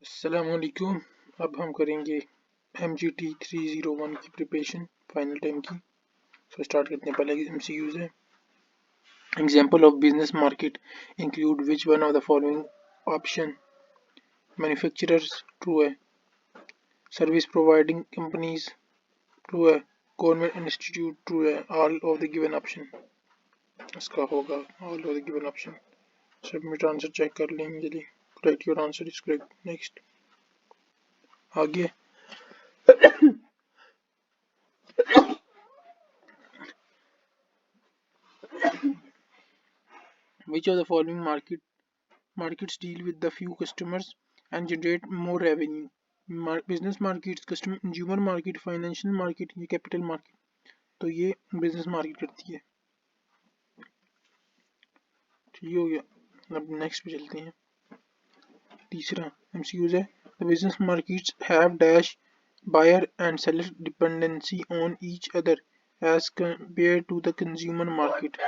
अस्सलामुअलैकुम। अब हम करेंगे mgt301 की प्रिपरेशन फाइनल टाइम की। स्टार्ट करते हैं। पहले MCQs है। Example of business market include which one of the following option. Manufacturers true है। सर्विस प्रोवाइडिंग कंपनीज ट्रू है। गवर्नमेंट इंस्टीट्यूट ट्रू है। All of the given option इसका होगा all of the given option. Submit answer check कर लेंगे जल्दी। Correct, your answer is correct. Next आगे। Which of the following markets deal with the few customers and generate more revenue? Business markets, consumer market, financial market या capital market? तो ये business market करती है। ठीक हो गया। अब नेक्स्ट पे चलते हैं। तीसरा MCQs है। The business markets have dash buyer and seller dependency on each other as compared to the consumer market.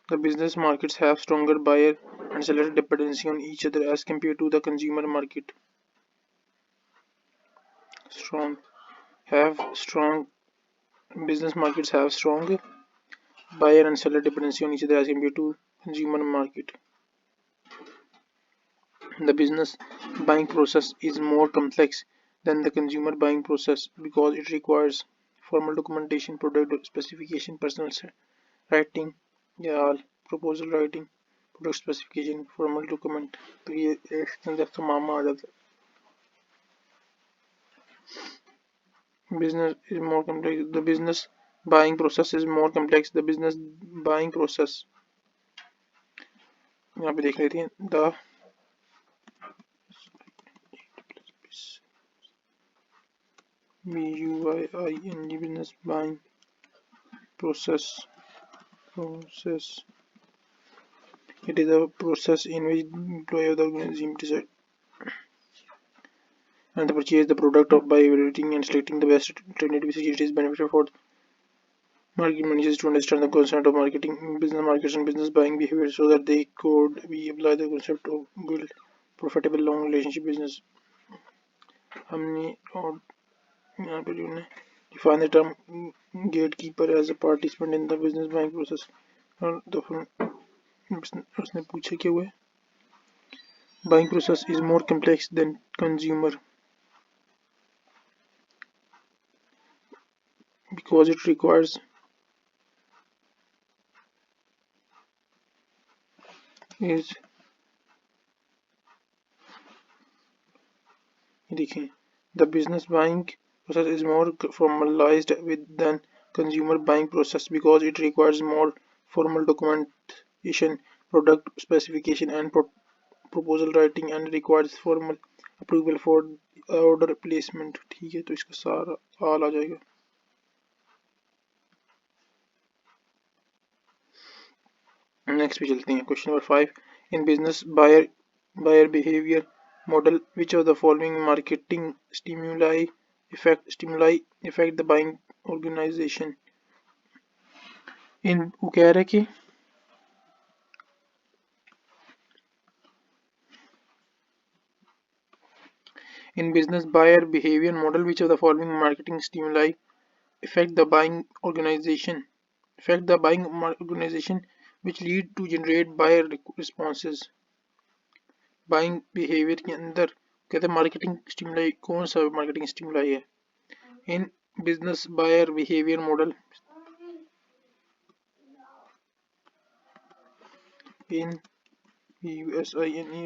The business markets have stronger buyer and seller dependency on each other as compared to the consumer market. Strong business markets have strong buyer and seller dependency on each other as compared to consumer market. The business buying process is more complex than the consumer buying process because it requires formal documentation, product specification, personal writing, yeah, proposal writing, product specification, formal document. तो ये एक तरह से मामा आ जाता है। Business is more complex. The business buying process is more complex. The business buying process यहाँ पे देख लेते हैं। The BUYING business buying process. It is a process in which employee of the organization decide and purchase the product by evaluating and selecting the best alternative. It is beneficial for market managers to understand the concept of marketing, business markets, and business buying behavior so that they could be apply the concept of build profitable long relationship business. हमने और यहाँ पे जो है define the term gatekeeper as a participant in the business buying process और तो फिर उसने पूछा क्या हुआ है buying process is more complex than consumer because it requires is देखें, the business buying process is more formalized than consumer buying process because it requires more formal documentation, product specification, and proposal writing, and requires formal approval for order placement. ठीक है, तो इसका सारा हाल आ जाएगा. Next पे चलते हैं. Question number 5. In business buyer behaviour model which of the following marketing stimuli effect the buying organisation. इन वो कह रहा है कि in business buyer behavior model which of the following marketing stimuli affect the buying organization which lead to generate buyer responses. Buying behaviour के अंदर कहते हैं मार्केटिंग स्टिमुलाई कौन सा मार्केटिंग स्टिमुलाई है. In business buyer behaviour model in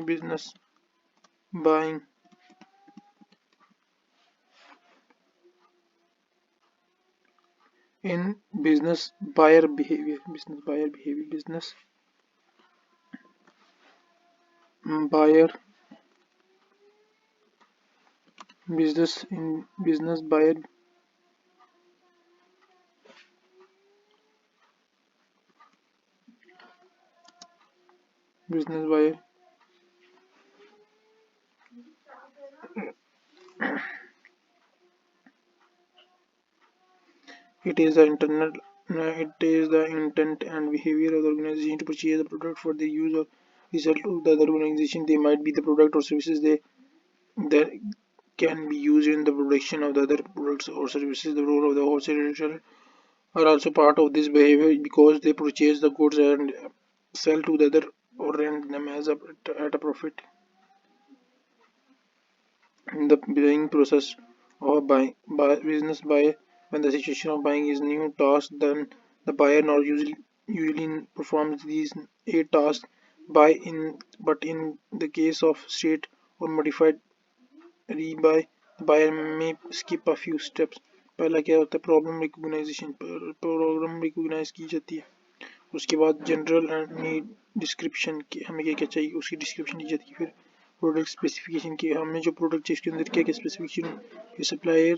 business buying in business buyer behavior business buyer business in business buyer business buyer it is the intent and behavior of the organization to purchase the product for the use or result of the other organization. They might be the product or services that can be used in the production of the other products or services. The role of the wholesaler are also part of this behavior because they purchase the goods and sell to the other or rent them at a profit. In the buying process of business buyer, when the situation of buying is new task, then the buyer not usually performs these 8 tasks but in the case of straight or modified rebuy, the buyer may skip a few steps. पहला क्या होता है, problem recognise की जाती है. उसके बाद general and need description की हमें क्या क्या चाहिए उसकी डिस्क्रिप्शन दी जाती है. फिर प्रोडक्ट स्पेसिफिकेशन की हमें जो प्रोडक्ट चाहिए उसके अंदर क्या क्या स्पेसिफिकेशन. फिर सप्लायर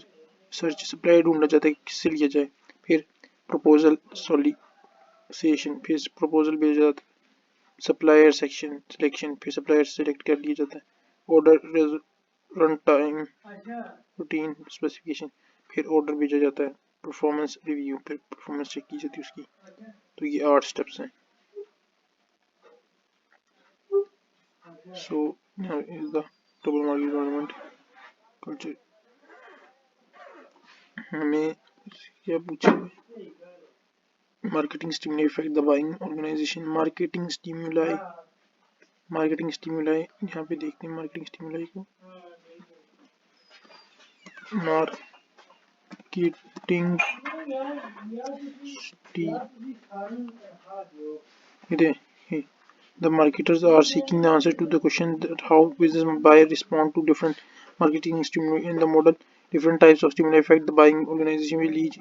ढूंढना चाहता है किससे लिया जाए. फिर प्रपोजल सॉलिसिटेशन, फिर प्रपोजल भेजा जाता है. सप्लायर सिलेक्शन, फिर सप्लायर सेलेक्ट कर लिया जाता है. Order run time routine specification, फिर ऑर्डर भेजा जाता है. परफॉर्मेंस रिव्यू, फिर परफॉर्मेंस चेक की जाती है उसकी. तो ये 8 स्टेप्स हैं. So now is the double market environment culture. हमें क्या पूछा, marketing stimuli effect the buying organisation. Marketing stimuli यहाँ पे देखते हैं. मार्केटिंग स्टिमुलाई को marketing the marketers are seeking the answer to the question that how business buyer respond to different marketing stimuli in the model. Different types of stimuli affect the buying organization will lead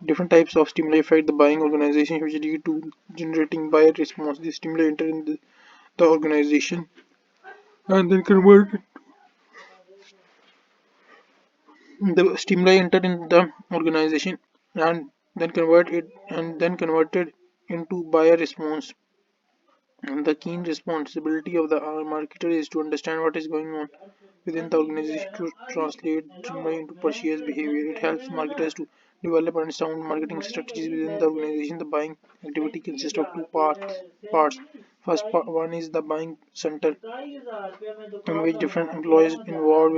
different types of stimuli affect the buying organization which lead to generating buyer response. The stimuli enter in the organization and then convert the stimuli enter in the organization and then converted into buyer response. And the key responsibility of the marketer is to understand what is going on within the organization to translate stimuli into purchase behavior. It helps marketers to develop and sound marketing strategies within the organization. The buying activity consists of two parts. One is the buying center, in which different employees involved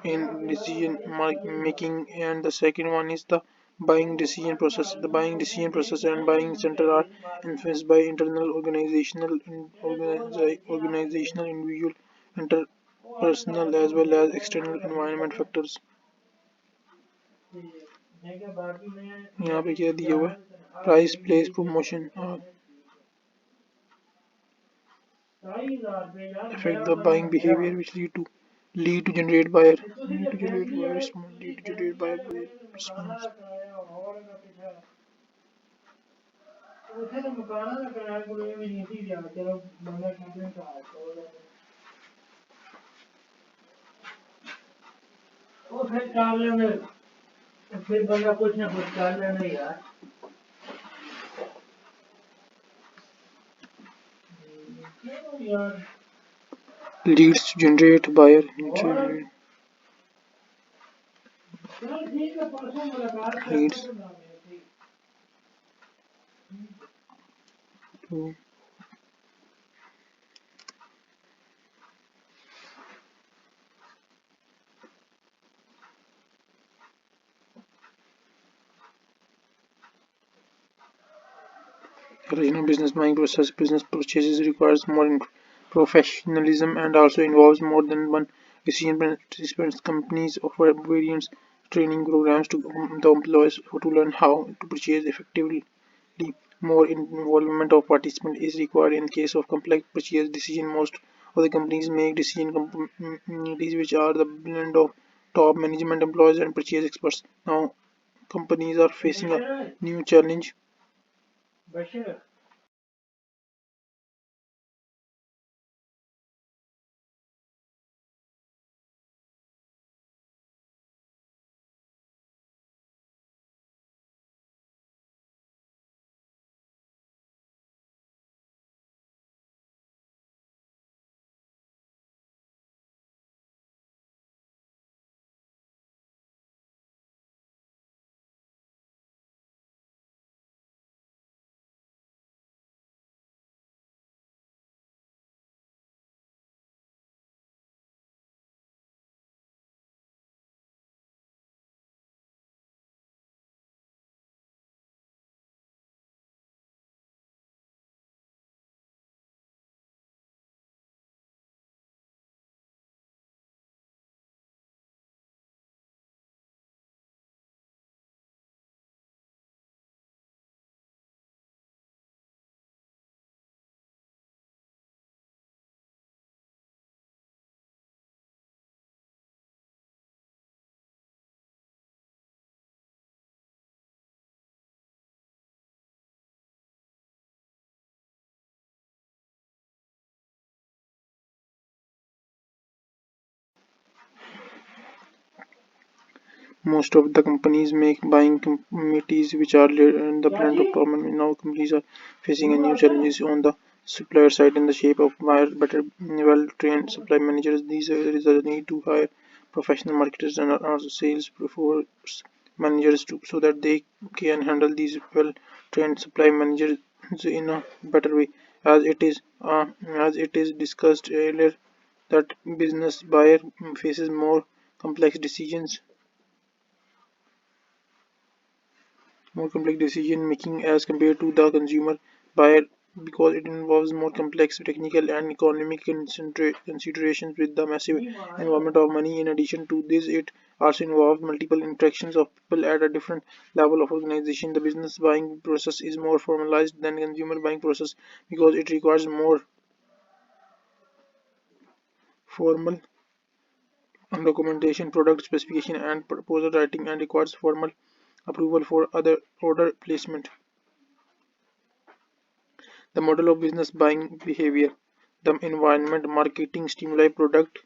in decision making, and the second one is the buying decision process. The buying decision process and buying center are influenced by internal organizational individual interpersonal as well as external environment factors. यहाँ पे क्या दिया हुआ है, price place promotion. affect the buying behavior, which lead to generate buyer, response. Leads to generate buyer, leads to business buying process. Business purchases requires more professionalism and also involves more than one decision participants. Companies offer various training programs to the employees to learn how to purchase effectively. More involvement of participants is required in case of complex purchase decision. Most of the companies make decision committees, which are the blend of top management employees and purchase experts. Now, companies are facing a new challenge. Most of the companies make buying committees, which are led in the blend of common. Now, companies are facing a new challenges on the supplier side in the shape of better, well-trained supply managers. There is a need to hire professional marketers and sales force managers so that they can handle these well-trained supply managers in a better way. As it is discussed earlier, that business buyer faces complex decisions more complex decision making as compared to the consumer buyer, because it involves more complex technical and economic considerations with the massive involvement of money. In addition to this, it also involves multiple interactions of people at a different level of organization. The business buying process is more formalized than consumer buying process because it requires more formal documentation, product specification, and proposal writing, and requires formal approval for other order placement. The model of business buying behavior, the environment, marketing, stimuli, product,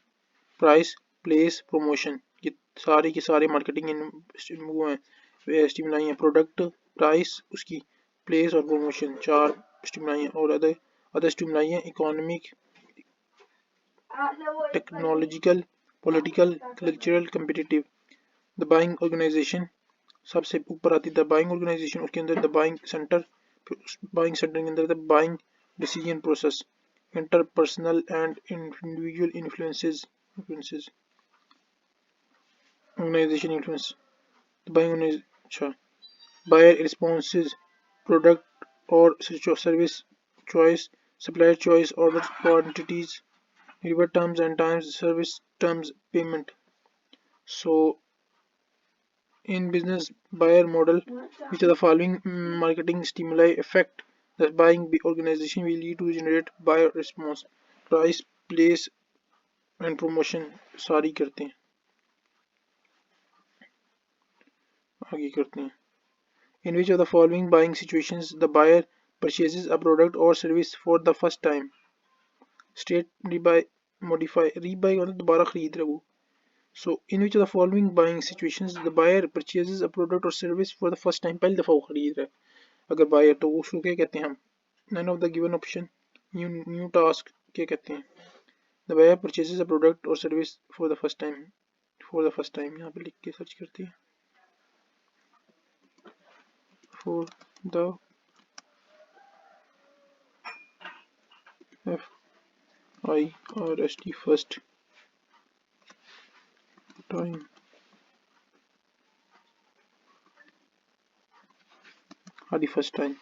price, place, promotion. ये सारे के सारे marketing वो हैं stimuli हैं product price उसकी place और promotion चार स्टिमुलाई हैं और अदर स्टिमुलाई हैं economic technological political cultural competitive the buying organisation सबसे ऊपर आती है द बाइंग ऑर्गेनाइजेशन उसके अंदर द बाइंग सेंटर के अंदर the buying decision process interpersonal and individual influences organisation influence the buying अच्छा बायर रिस्पॉन्सेज प्रोडक्ट और service choice supplier choice order quantities river terms and times service terms payment. So in business buyer model, which are the following marketing stimuli affect the buying organization will lead to generate buyer response. Price, place and promotion सारी करते हैं, आगे करते हैं। In which of the following buying situations the buyer purchases a product or service for the first time? State, rebuy, modify. Rebuy मतलब दोबारा खरीद रहा है वो। So in which of the following buying situations the buyer purchases a product or service for the first time? पहली दफा वो खरीद रहा है अगर buyer, तो उसको क्या कहते हैं हम? None of the given option. New task क्या कहते हैं? The buyer purchases a product or service for the first time. For the first time यहाँ पे लिख के सर्च करते हैं। For the FIRST first time. हाँ फर्स्ट टाइम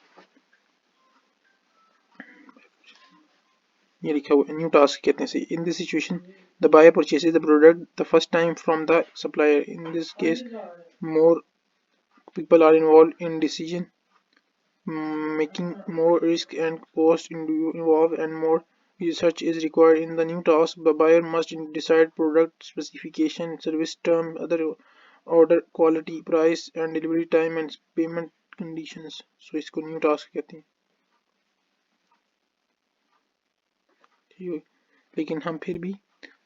ये लिखा हुआ न्यू टास्क कहते हैं। In this situation the buyer purchases the product the first time from the supplier. In this case more people are involved in decision making, more risk and cost involved, and more research is required in the new task. The buyer must decide product specification, service term, other order quality, price and delivery time and payment conditions. So इसको new task कहते हैं। ठीक है, लेकिन हम फिर भी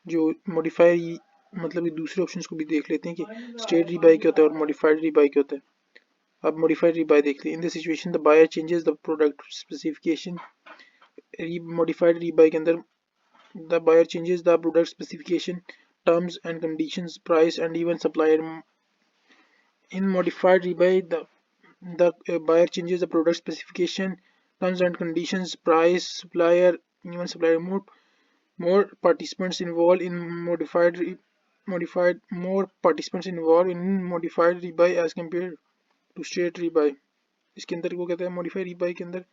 जो मॉडिफाई मतलब कि दूसरे ऑप्शंस को भी देख लेते हैं कि स्टेट रीबाई क्या होता है और मॉडिफाइड रीबाई क्या होता है। अब मॉडिफाइड रीबाई देख लें। In this situation the buyer changes the product specification. Modified rebuy के अंदर the buyer changes the product specification, terms and conditions, price and even supplier. In modified rebuy the buyer changes the product specification, terms and conditions, price, supplier, even supplier. More participants involved in modified more participants involved in modified rebuy as compared to straight rebuy. इसके अंदर वो कहते हैं modified rebuy के अंदर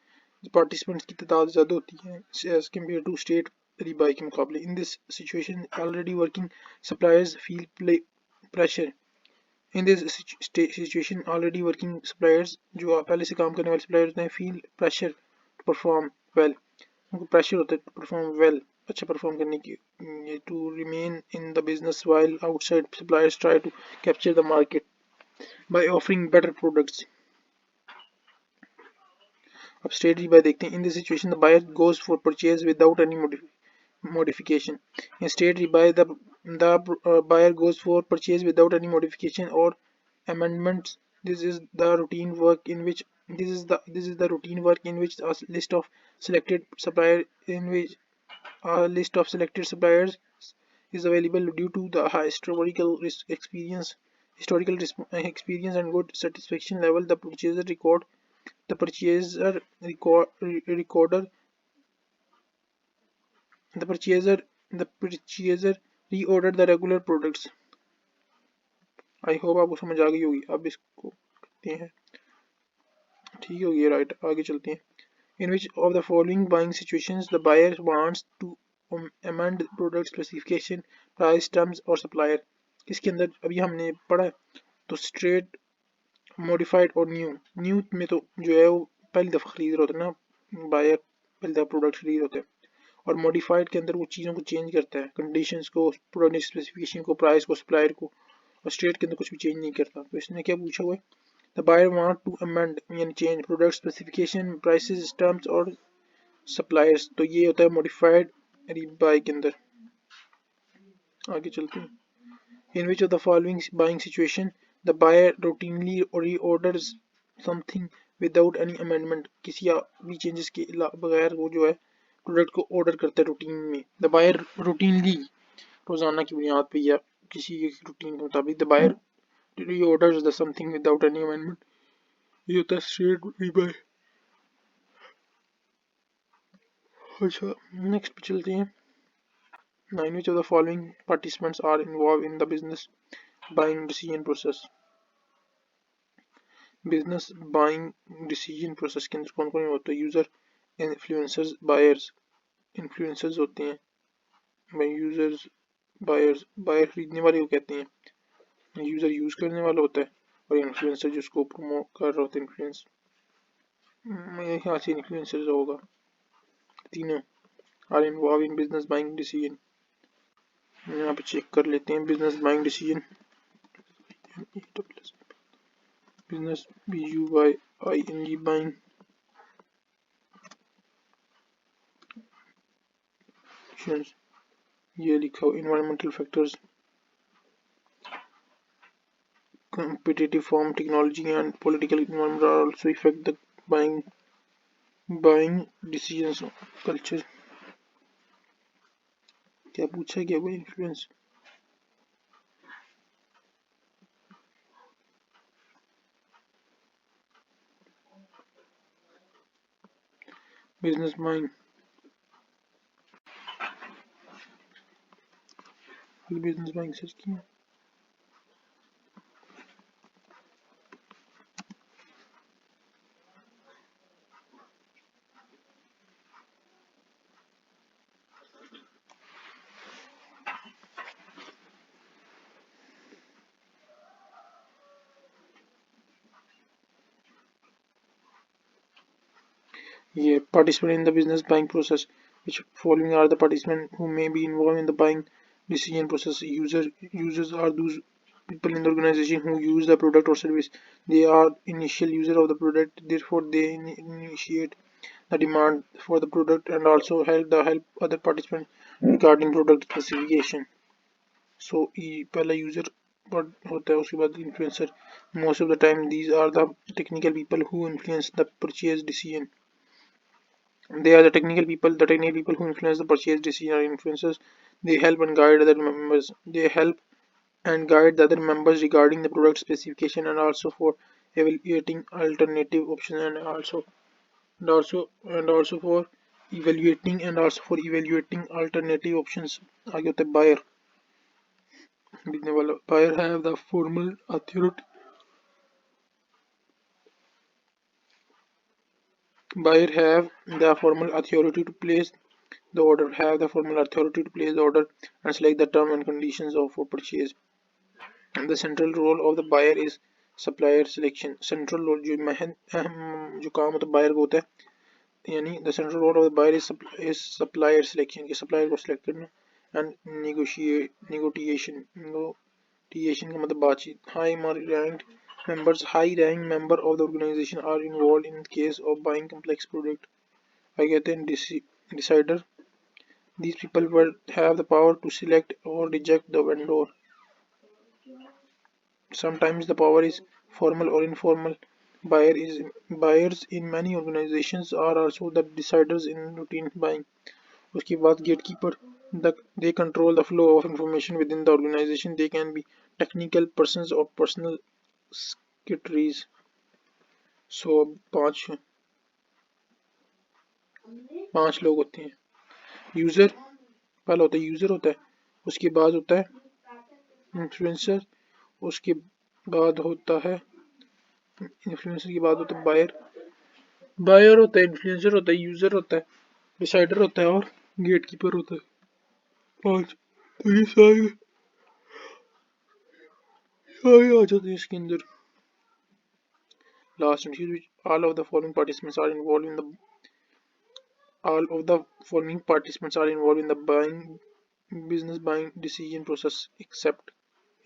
participants की तादाद ज़्यादा होती है as compare to straight rebuy के मुकाबले। In this situation already working suppliers feel pressure. In this situation already working suppliers, जो पहले से काम करने वाले सप्लायर्स होते हैं, feel pressure to perform well. उनको प्रेशर होता है टू परफॉर्म वेल, अच्छा परफॉर्म करने की, to remain in the business while outside suppliers try to capture the market by offering better products. अब स्टेट रीबाय देखते हैं। In this situation the buyer goes for purchase without any modification. In state rebuy, the buyer goes for purchase without any modification or amendments. This is the routine work in which a list of selected supplier in which a list of selected suppliers is available due to the high historical experience and good satisfaction level. The purchaser recorder The purchaser reordered the regular products. I hope आपको समझ आ गई होगी। अब इसको करते हैं, ठीक हो गया, राइट। आगे चलते हैं। In which of the following buying situations the buyer wants to amend product specification, price, terms और सप्लायर। इसके अंदर अभी हमने पढ़ा तो स्ट्रेट, मॉडिफाइड और न्यू में तो जो है वो पहली दफ़ा खरीद रहा होता है ना, बायर पहली दफ़ा प्रोडक्ट खरीद रहा होता है। और मॉडिफाइड के अंदर वो चीज़ों को चेंज करता है, कंडीशंस को, प्रोडक्ट स्पेसिफिकेशन को, प्राइस को, सप्लायर को। और स्ट्रेट के अंदर कुछ भी चेंज नहीं करता। तो इसने क्या पूछा हुआ है, the buyer want to amend यानी change product specification, prices, terms और सप्लायर्स। तो ये होता है मॉडिफाइड रीबाय के अंदर। आगे चलते हैं। In which of the following buying situation the buyer routinely reorders something without any amendment. किसी भी चेंजेस के बगैर वो जो है प्रोडक्ट को ऑर्डर करता है रूटीन में। द बायर रूटीनली, रोजाना की बुनियाद पे या किसी रूटीन के मुताबिक, the buyer reorders the something without any amendment. ये होता है स्ट्रेट रीबाय। अच्छा, नेक्स्ट पे चलते हैं। Nine which of the following participants are involve in the business buying decision process. Business buying decision process के अंदर कौन कौन होता है? User, influencers, buyers. इन्फ्लुएंसर्स होते हैं भाई, यूजर्स, बायर्स। बायर खरीदने वाले को कहते हैं, यूजर यूज करने वाला होता है, और इन्फ्लुएंसर जिसको प्रमोट कर रहा होता है, इन्फ्लुएंस। मेरे ख्याल से इन्फ्लुएंसर होगा तीनों। Are involve in business buying decision. यहाँ पे चेक कर लेते हैं business buying decision. Business BUYING buying ये लिखा हो environmental factors, competitive firm, technology and political environment are also affect the buying decisions culture। क्या पूछा क्या कोई इन्फ्लुएंस। बिजनेस बाइंग सर्च किया। Yeah, participate in the business buying process. Which following are the participants who may be involved in the buying decision process? Users are those people in the organization who use the product or service. They are initial user of the product, therefore they initiate the demand for the product and also help other participants regarding product specification. So पहला user होता है, उसके बाद influencer. Most of the time these are the technical people who influence the purchase decision. They are the technical people who influence the purchase decision or influencers. They help and guide other members. They help and guide the other members regarding the product specification and also for evaluating alternative options and also for evaluating alternative options। आगे होता है buyer। बिकने वाला buyer have the formal authority। Buyer have the formal authority to place the order, and select the term and conditions of for purchase। And the central role of the buyer is supplier selection। Central role जो अहम जो काम होता है buyer को होता है, यानी the central role of the buyer is supplier selection, कि supplier को select करना, and negotiation का मतलब बातचीत। High rank member of the organization are involved in case of buying complex product। आगे कहते हैं decider। These people will have the power to select or reject the vendor। Sometimes the power is formal or informal। Buyers in many organizations are also the deciders in routine buying। उसके बाद gatekeeper, they control the flow of information within the organization। They can be technical persons or personal secretaries। So पांच लोग होते हैं। User पहला होता है user होता है, उसके बाद होता है इन्फ्लुएंसर, उसके बाद होता है इन्फ्लुएंसर के बाद होता है बायर होता है, इन्फ्लुएंसर होता है, यूजर होता है, डिसाइडर होता है और गेटकीपर होता है। पांच। तो ये सारे आ जाते हैं इसके अंदर। Last and all of the following participants are involved in the all of the following participants are involved in the business buying decision process except।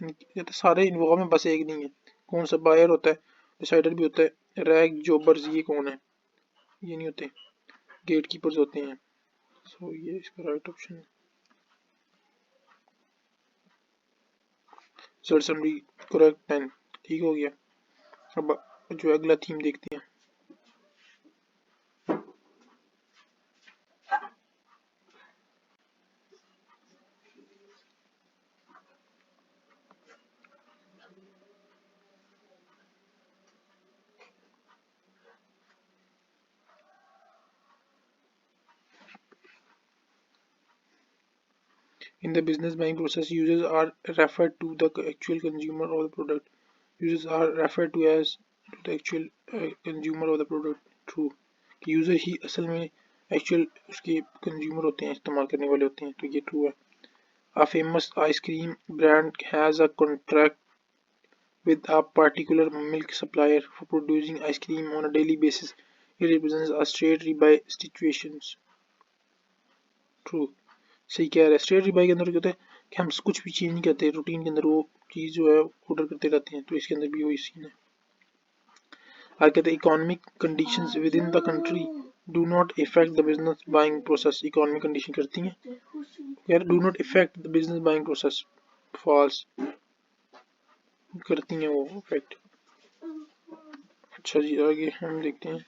ये तो सारे इन्वॉल्व हैं, बस एक नहीं है। कौन सा? बायर होता है, डिसाइडर भी होता है, रैग जॉबर्स ये कौन है? ये नहीं होते, गेट कीपर्स होते हैं। सो ये इसका राइट ऑप्शन है। Result summary correct 10। ठीक हो गया। अब जो अगला थीम देखते हैं। In the business buying process, users are referred to the actual consumer of the product। Users are referred to as to the actual consumer of the product। True, कि user ही असल में एक्चुअल उसके consumer होते हैं, इस्तेमाल करने वाले होते हैं, तो ये ट्रू है। A famous ice cream brand has a contract with a particular milk supplier for producing ice cream on a daily basis। It represents a straight rebuy situations। True, सही कह रहे हैं। स्ट्रेटजी बाई के अंदर क्या होता है कि हम कुछ भी चेंज नहीं करते, रूटीन के अंदर वो चीज़ जो है ऑर्डर करते रहते हैं, तो इसके अंदर भी वही सीन है। आगे कहते हैं economic conditions within the country do not effect the business buying process. Economic condition करती हैं यार, do not effect the business buying process, false, करती हैं वो इफेक्ट। अच्छा जी, आगे हम देखते हैं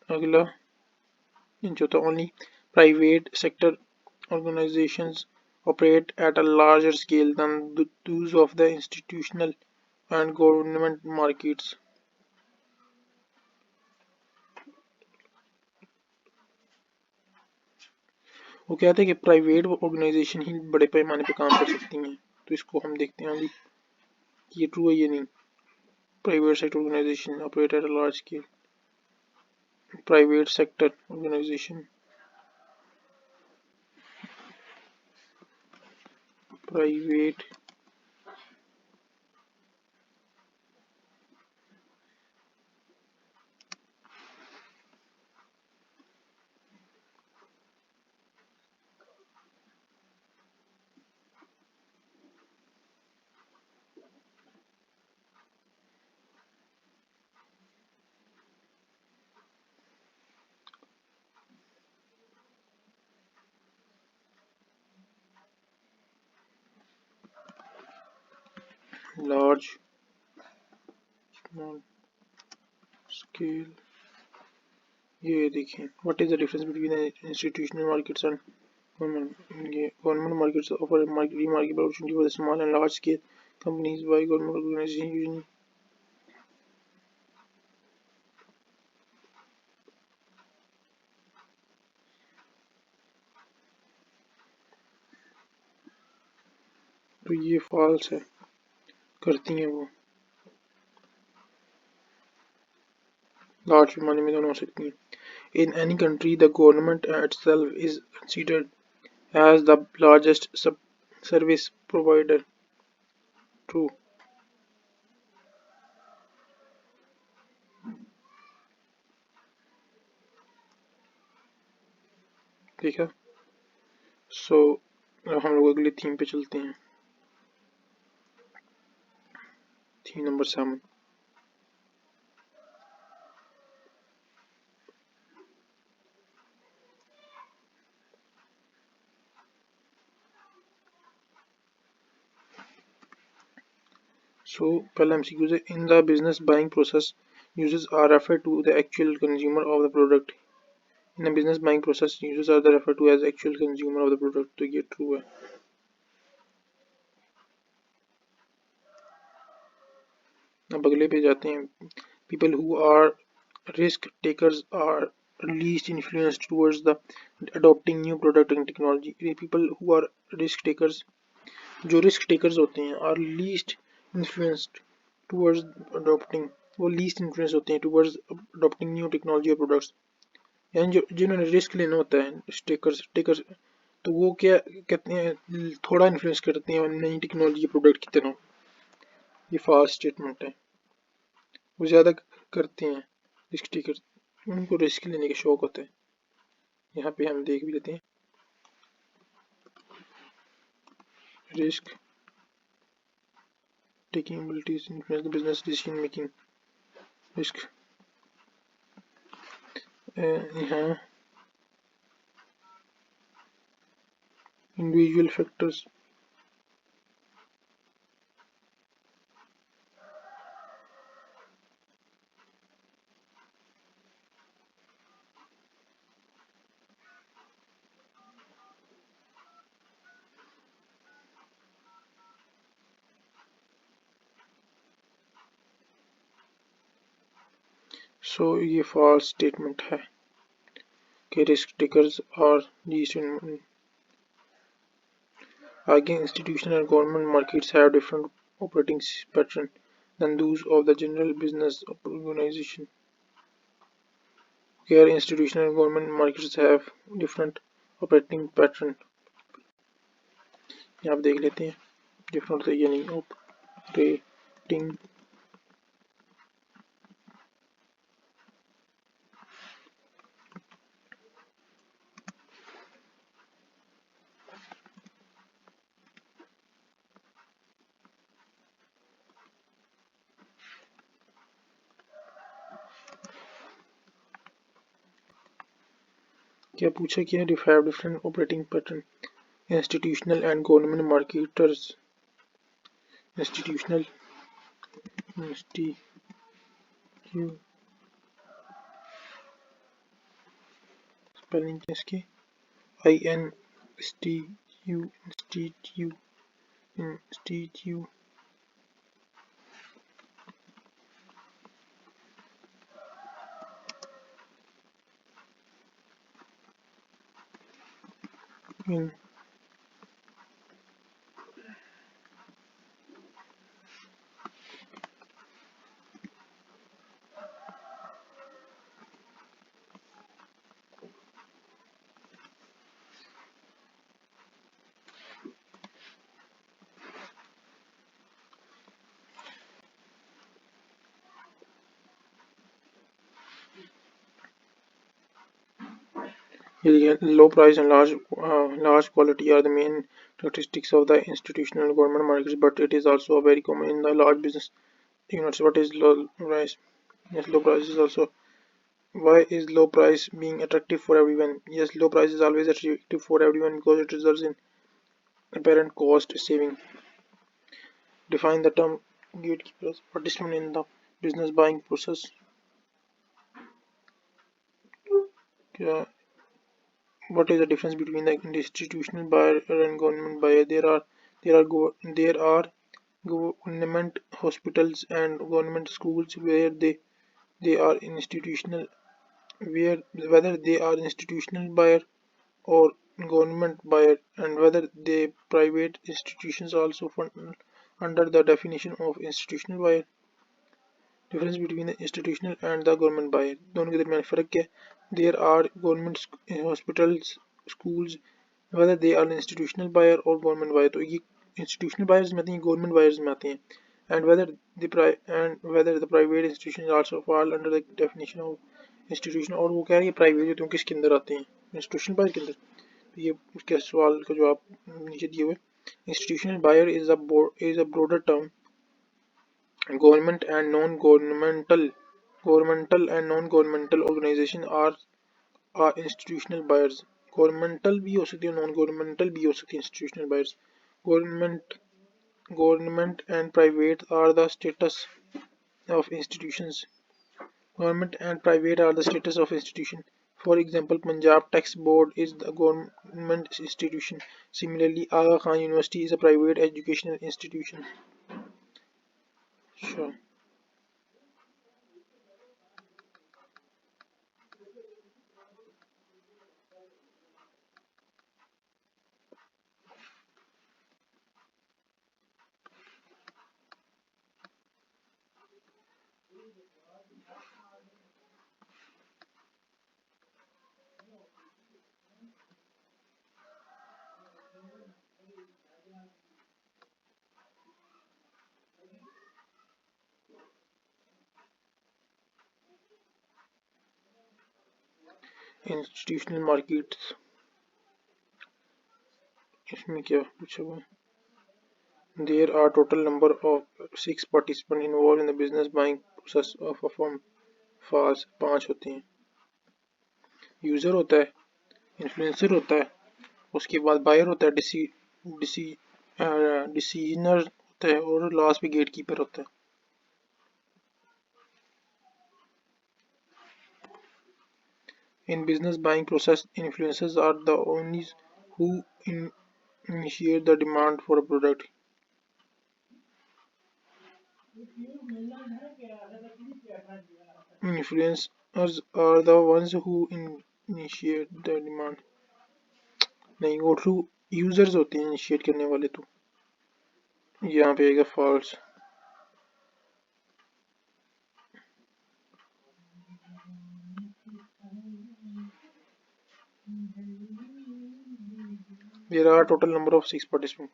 अगला जो था, only private sector organizations operate at a larger scale than those of the institutional and government markets. वो कहते हैं कि प्राइवेट ऑर्गेनाइजेशन ही बड़े पैमाने पे काम कर सकती हैं, तो इसको हम देखते हैं अभी ये ट्रू है ये नहीं। Private sector organisation operate at a large scale, private sector organisation, private large small scale. ये देखिए, what is the difference between institutional markets and government markets offer a remarkable opportunity for the small and large scale companies by government organizations using तो ये false है, करती हैं वो, large पैमाने में दोनों हो सकती हैं। In any country the government itself is considered as the largest service provider, true. ठीक है, सो हम लोग अगले थीम पे चलते हैं, थीम नंबर 7। सो पहला एमसीक्यू है, in the business buying process users are refer to the actual consumer of the product. In the business buying process users are the refer to as actual consumer of the product, तो ये true है। अब अगले पे जाते हैं, people who are risk takers are least influenced towards the adopting new product and technology। people who are risk takers, जो risk takers होते हैं, are least influenced towards adopting, वो least influence होते हैं towards adopting new technology or products। यानी जो जिन्होंने risk लेना होता है टेकर्स, तो वो क्या कहते हैं, थोड़ा इन्फ्लुएंस करते हैं नई टेक्नोलॉजी प्रोडक्ट की तरफ। ये फास्ट स्टेटमेंट है, वो ज़्यादा करते हैं रिस्क टेकर, उनको रिस्क लेने का शौक होता है। यहाँ पे हम देख भी लेते हैं, risk taking abilities influence the business decision making. Risk यहाँ इंडिविजुअल फैक्टर्स, सो ये फॉल्स स्टेटमेंट है कि रिस्क टेकर्स और लीस्ट। आगे, institutional and government markets have different operating pattern than those of the general business organization। Here, institutional and government markets have different operating pattern। यहाँ आप देख लेते हैं डिफरेंट, यानी ऑपरेटिंग क्या पूछा क्या है? Five different operating pattern institutional and government marketers. Institutional in situ spelling किसकी? INSTU in situ in low price and large quality are the main characteristics of the institutional government markets, but it is also very common in the large business units. What is low price? Yes, low price is also. Why is low price being attractive for everyone? Yes, low price is always attractive for everyone because it results in apparent cost saving. Define the term gatekeepers. Participant in the business buying process. क्या What is the difference between the institutional buyer and government buyer? There are government hospitals and government schools where they are institutional, where whether they are institutional buyer or government buyer, and whether they private institutions also fall under the definition of institutional buyer. Difference between the institutional and the government buyer, दोनों के दरमियान फ़र्क क्या है? There are government hospitals, schools, whether they are institutional buyer or government buyer, तो ये institutional buyers में आते हैं, government buyers में आते हैं, and whether the private institutions also fall under the definition of institution, और वो कह रही है private जो किसके अंदर आते हैं, institutional buyer के अंदर. तो ये उसके सवाल का जवाब नीचे दिए हुए. Institutional buyer is a broader term. Government and non-governmental organizations are institutional buyers. Governmental भी हो सकती है, non-governmental भी हो सकती है institutional buyers. Government government and private are the status of institutions. Government and private are the status of institution. For example, Punjab Tax Board is the government institution. Similarly, Aga Khan University is a private educational institution. Sure. Institutional markets, इसमें क्या पूछा हुआ है? There are total number of 6 participants involved in the business buying process of a firm. False 5 होते हैं. User होता है, influencer होता है, उसके बाद बायर होता है, डिसीजनर होता है, और लास्ट पे गेट कीपर होता है. In business buying process, influencers are the ones who initiate the demand for a product. Influencers are the ones who initiate the demand. नहीं, वो ट्रू यूजर्स होते हैं इनिशिएट करने वाले. तो यहाँ पे आएगा false. There are total number of 6 participants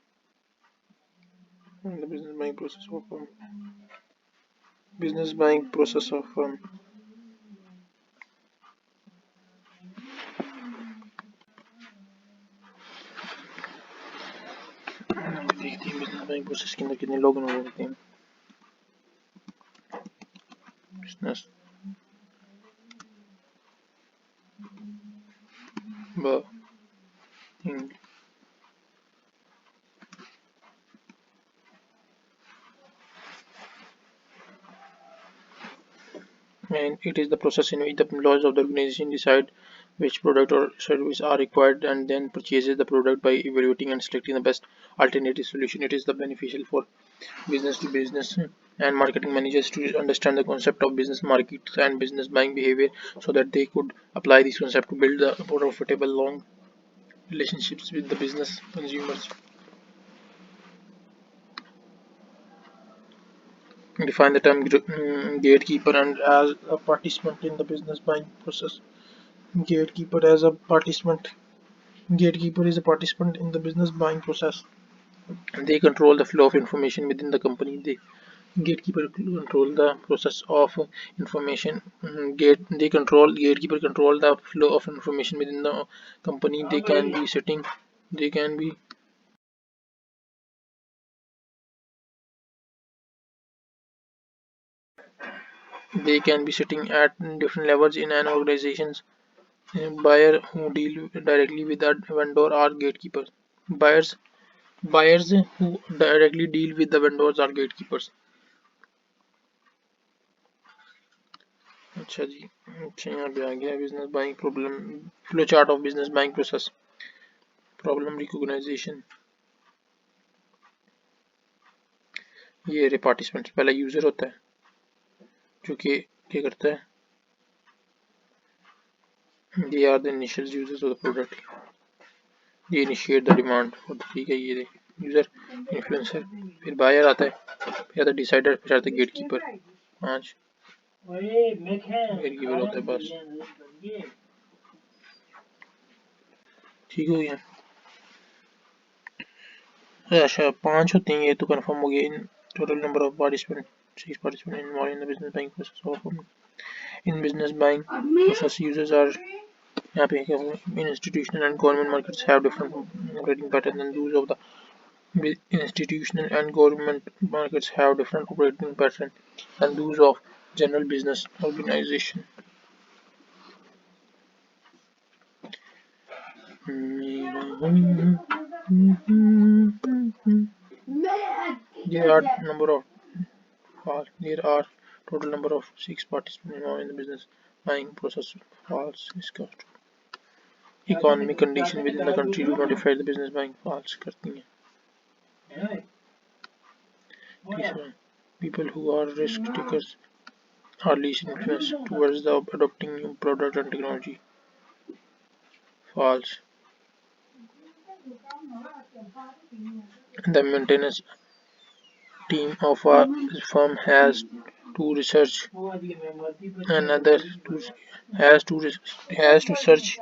in the business buying process of firm. Business buying process of firm. देखते हैं बिजनेस बाइंग प्रोसेस के अंदर कितने लोग इन्वॉल्व होते हैं. Business B thing, and it is the process in which the employees of the organization decide which product or service are required and then purchases the product by evaluating and selecting the best alternative solution. It is the beneficial for business to business and marketing managers to understand the concept of business markets and business buying behavior so that they could apply this concept to build the profitable long relationships with the business consumers. Define the term gatekeeper and as a participant in the business buying process. Gatekeeper as a participant. Gatekeeper is a participant in the business buying process. They control the flow of information within the company. They gatekeeper control the process of information. Gatekeeper control the flow of information within the company. They can be they can be sitting at different levels in an organization's. Buyer who deal directly with the vendor are gatekeepers. Buyers buyers who directly deal with the vendors are gatekeepers. अच्छा जी. अच्छा यहाँ पे आ गया business buying problem flow chart of business buying process. Problem recognisation. ये रे participants पहला user होता है जो कि क्या करता है. ये are the initial users of the product. ये इनिशिएट द डिमांड और ठीक है ये यूजर इन्फ्लुएंसर. फिर बायर आता है, फिर आता है डिसाइडर, फिर आता है गेटकीपर. 5 गेटकीपर होता है बस. ठीक हो गया. अच्छा 5 होते हैं ये तो कंफर्म हो गया. In total number of participant 6 participants involved in the business buying process of in business buying process users are यहाँ पे क्या होगा. In institutional and government markets have different operating patterns than those of the institutional and government markets have different operating patterns than those of general business organization. There are number of there are total number of 6 participants involved in the business buying process. False discussed. Economic condition within the country do not affect the business buying. False करती हैं. तीसरा, people who are risk takers are least influenced towards the adopting new product and technology. False. The maintenance team of a firm has to research another to has to search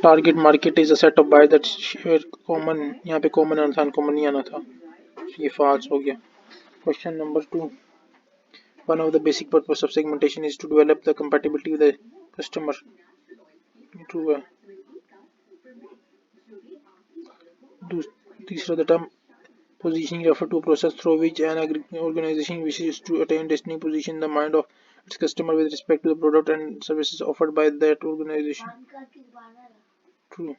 target market is a set of by that share common, यहाँ पे common आना था, uncommon नहीं आना था, ये false हो गया। Question number 2, one of the basic purpose of segmentation is to develop the compatibility with the customer. True है। तीसरा, the term positioning refer to a process through which an organization wishes to attain destination position in the mind of its customer with respect to the product and services offered by that organization. True।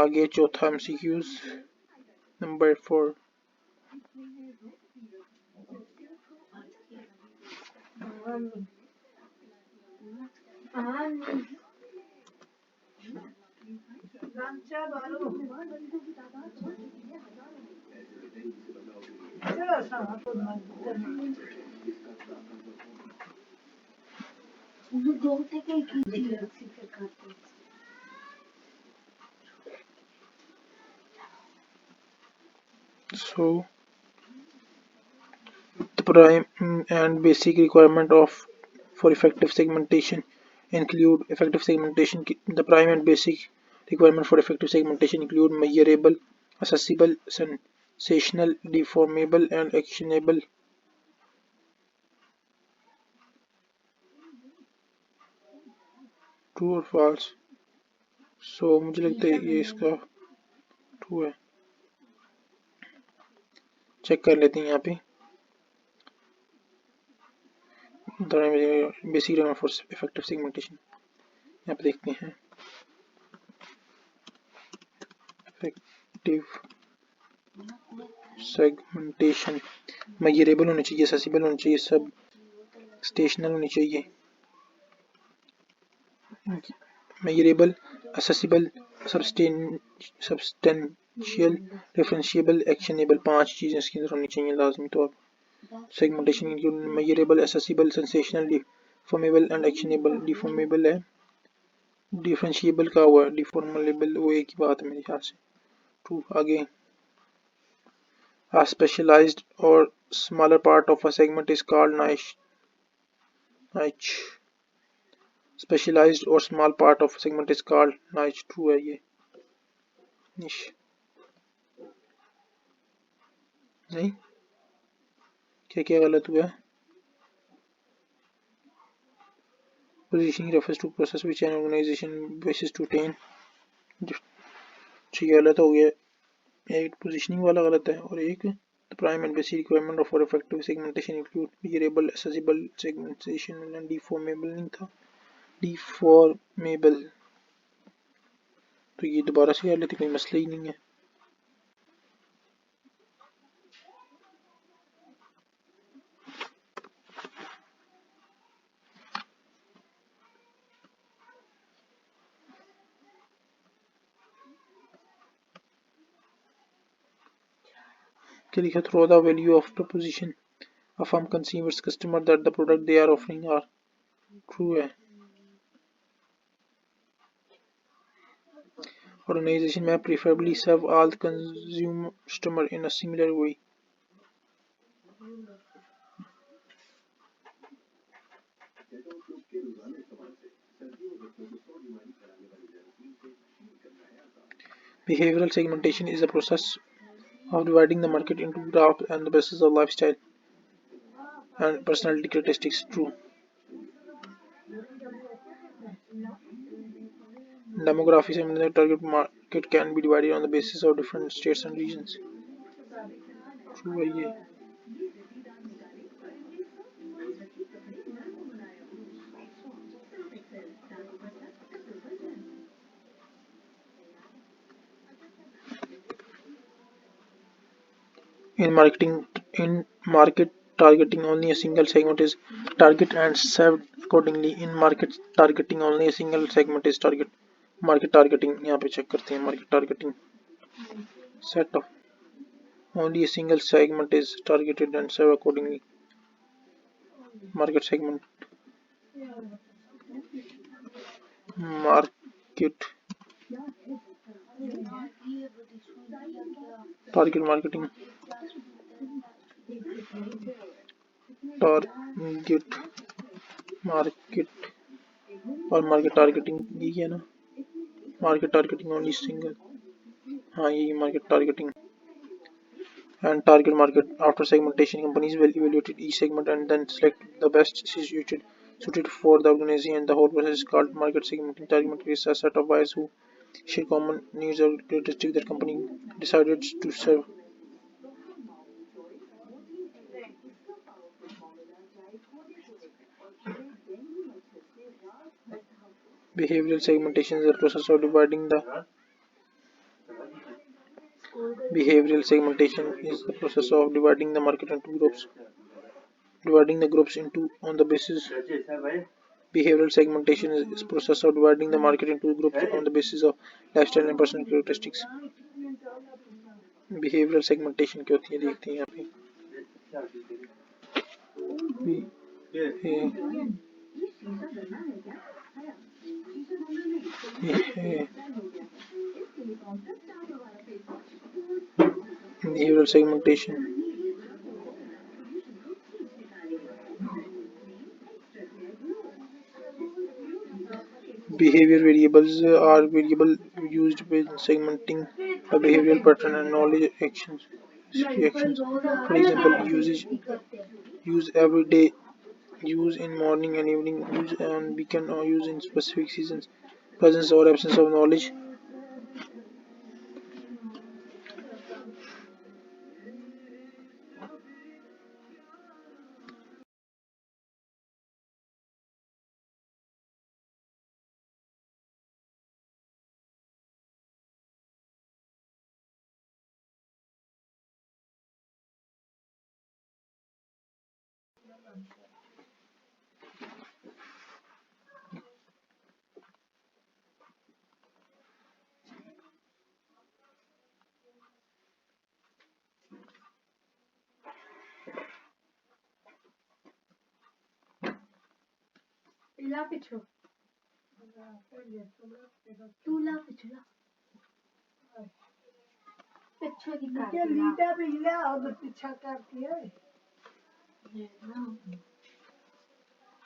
आगे चौथा MCQs number 4, so the prime and basic requirement of for effective segmentation include the prime and basic requirement for effective segmentation include measurable, accessible, sensational, deformable and actionable. True और false. सो मुझे लगता है ये इसका true है। Check कर लेते हैं यहाँ पे basic grammar for effective segmentation, यहाँ पे देखते हैं इफेक्टिव सेगमेंटेशन मेजरेबल होनी चाहिए, एक्सेसिबल होनी चाहिए, सब स्टेशनल होनी चाहिए, measurable, accessible, substantial, differentiable, actionable, 5 चीज़ें इसके अंदर होनी चाहिए लाजमी तौर पर। Segmentation include measurable, accessible, sensational, deformable and actionable. Deformable है, डिफरेंशिएबल का हुआ, डिफॉर्मेबल वो एक ही बात है मेरे ख्याल से। टू आगे, a specialized or smaller part of a segment is called niche. Specialized or small part of a segment is called niche. True है ये, niche नहीं, क्या क्या गलत हुआ? Positioning refers to process which an organization wishes to attain. ठीक है, गलत हो गया, एक पोजीशनिंग वाला गलत है और एक the prime and basic requirement for effective segmentation include measurable, accessible, segmentation and deformable नहीं था, deformable, तो ये दोबारा से कर लेते, कोई मसला ही नहीं है। क्या लिखा? Through the value of proposition a firm convinces customer that the product they are offering are true है। Organization may preferably serve all the customer in a similar way. Behavioral segmentation is a process of dividing the market into groups on the basis of lifestyle and personality characteristics. True. Demography segmentation, target market can be divided on the basis of different states and regions. True है ये। In market targeting, only a single segment is target and served accordingly. In market targeting, only a single segment is target. Market targeting यहाँ पे check करते हैं, market targeting set of only a single segment is targeted and served accordingly. Market segment, market target marketing, target market और market targeting यही है ना, market targeting only single, हाँ यही market targeting and target market. After segmentation, companies will evaluate each segment and then select the best suited for the organization, and the whole process is called market segmenting. Target market is a set of buyers who share common needs or characteristics that company decided to serve. Behavioral segmentation is the process of dividing the Behavioral segmentation is the process of dividing the market into groups. Dividing the groups into on the basis Behavioral segmentation is process of dividing the market into groups on the basis of lifestyle and personal characteristics. Behavioral segmentation क्या होती है देखते हैं यहाँ पे. Behavioral segmentation. Behavior variables are variable used when segmenting a behavioral pattern and knowledge actions reactions. For example, use every day, use in morning and evening, use on weekend or use in specific seasons. Presence or absence of knowledge.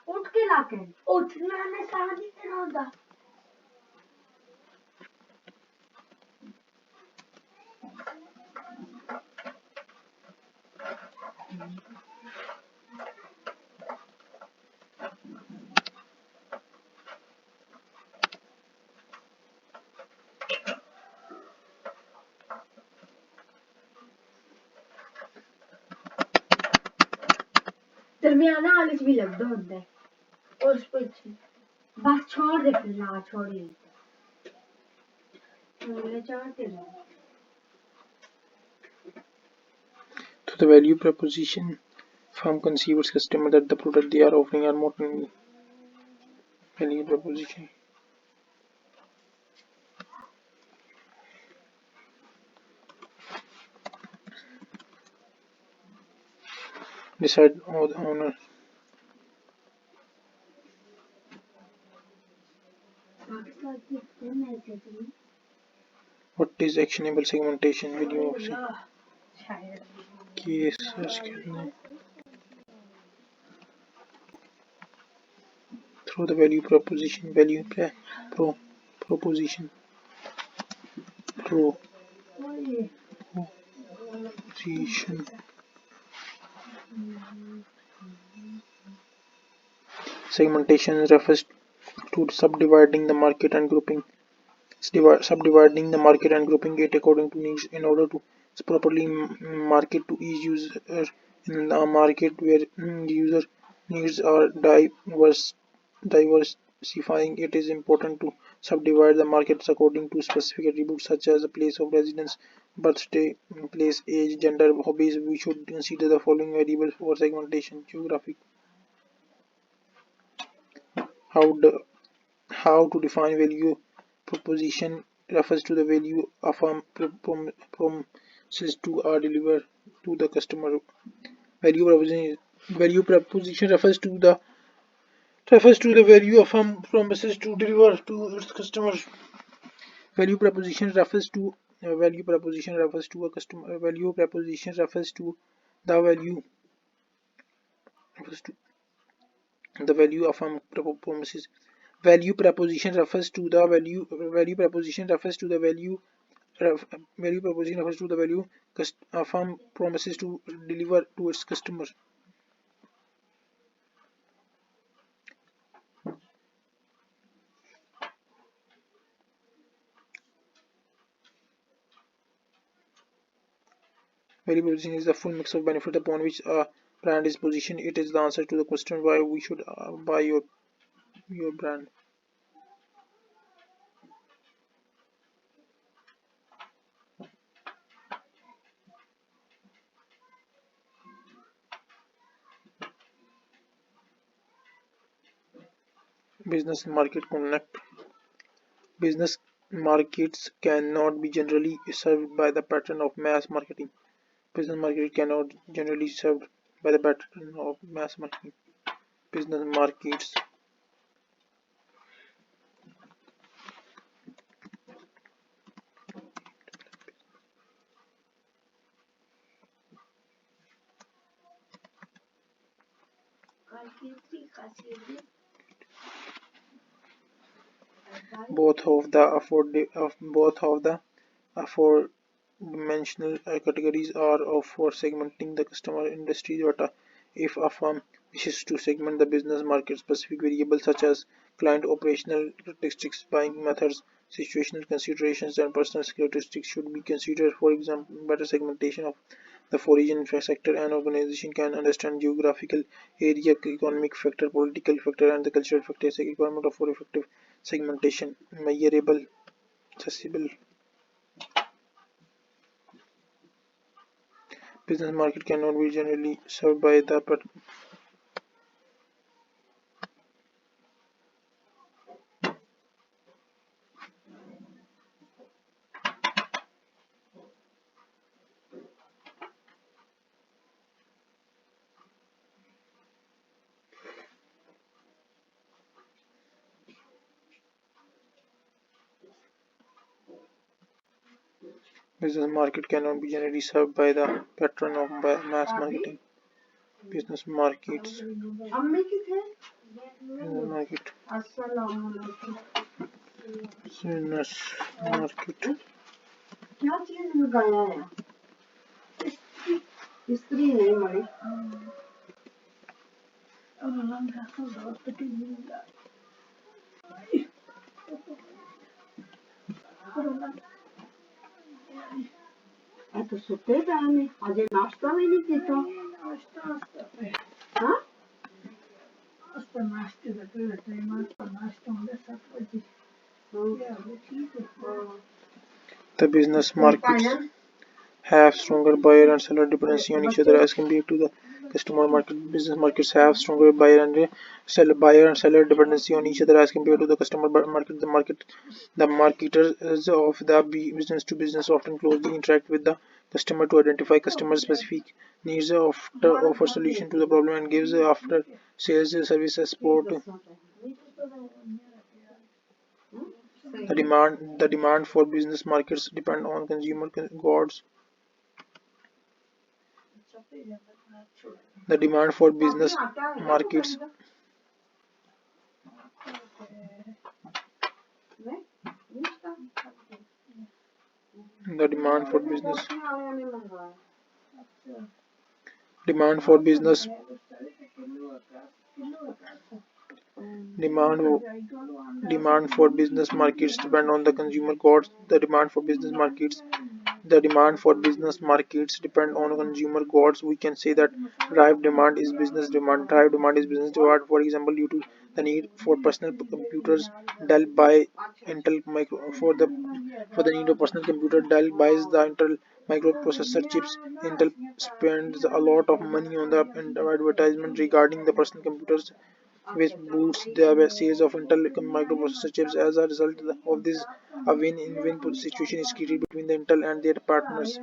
उठ के लाके उठना में शादी करा दरमियाना वाले भी लगता होता है और उस पर बस छोड़ दे फिर ला छोड़ दे So the value proposition firm conceivers customer that the product they are offering are more than value proposition. Decide on the owner. What is actionable segmentation? Video option. Case search करना. Through the value proposition. Proposition. Segmentation refers to subdividing the market and grouping it according to needs in order to properly market to each user in a market where user needs are diversifying. It is important to subdivide the markets according to specific attributes such as the place of residence, birthday place, age, gender, hobbies. We should consider the following variables for segmentation: geographic. How to define value proposition refers to the value a firm promises to or deliver to the customer. Value proposition refers to the value a firm promises to deliver to its customers. Value proposition refers to Value proposition refers to a customer. Value proposition the value refers to the value a firm promises. Value proposition refers to the value proposition refers to the value ref, value proposition refers to the value a firm promises to deliver to its customers. Value proposition is the full mix of benefit upon which a brand is positioned. It is the answer to the question why we should buy your brand. Business market connect. Business markets cannot be generally served by the pattern of mass marketing. Business market cannot generally served by the pattern of mass marketing. Business markets both of the four-dimensional categories are for segmenting the customer industry data. If a firm wishes to segment the business market, specific variables such as client operational characteristics, buying methods, situational considerations, and personal characteristics should be considered. For example, better segmentation of the foreign sector, an organization can understand geographical area, economic factor, political factor, and the cultural factors. The requirement for effective segmentation, measurable, accessible. Business market cannot be generally served by the business market cannot be generally served by the pattern of mass marketing. Business markets. Business market. Business market. क्या चीज लगाया है स्त्री नहीं मरी और रंग का दोस्त की मिला तो सुते जाने आज नाश्ता भी नहीं किया हाँ नाश्ता नाश्ते का तो टाइम नाश्ता होगा 7 बजे ठीक है The business markets have stronger buyer and seller dependency on each other as compared to the customer market. Business markets have stronger buyer and seller dependency on each other as compared to the customer market. The marketers of the business to business often closely interact with the customer to identify customer specific needs, offer solution to the problem, and gives after sales services support. The demand for business markets depend on consumer goods. The demand for business markets the demand demand for business markets depend on the consumer goods. The demand for business markets depend on consumer goods. We can say that drive demand is business demand. Drive demand is business demand. For example, due to the need for personal computers, Dell buy Intel micro for the need of personal computer. Dell buys the Intel microprocessor chips. Intel spends a lot of money on the advertisement regarding the personal computers, which boosts the sales of Intel microprocessor chips. As a result of this, a win-win situation is created between the Intel and their partners.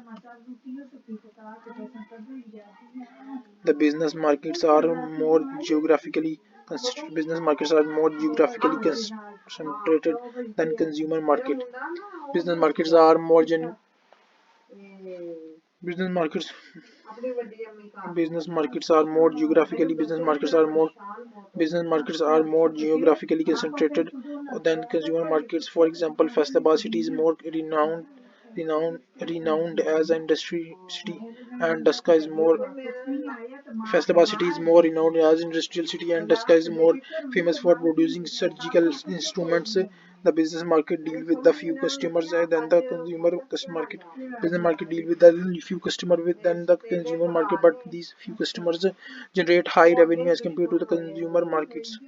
The business markets are more geographically concentrated. Business markets are more geographically concentrated than consumer market. Business markets are more Business markets business markets are more geographically concentrated than consumer markets. For example, Faisalabad city is more renowned as an industry city, and Dhaka is more Faisalabad city is more renowned as industrial city, and Dhaka is more famous for producing surgical instruments. The business market deal with the few customers than the consumer customer market. Business market deal with the few customer with than the consumer market, but these few customers generate high revenue as compared to the consumer markets.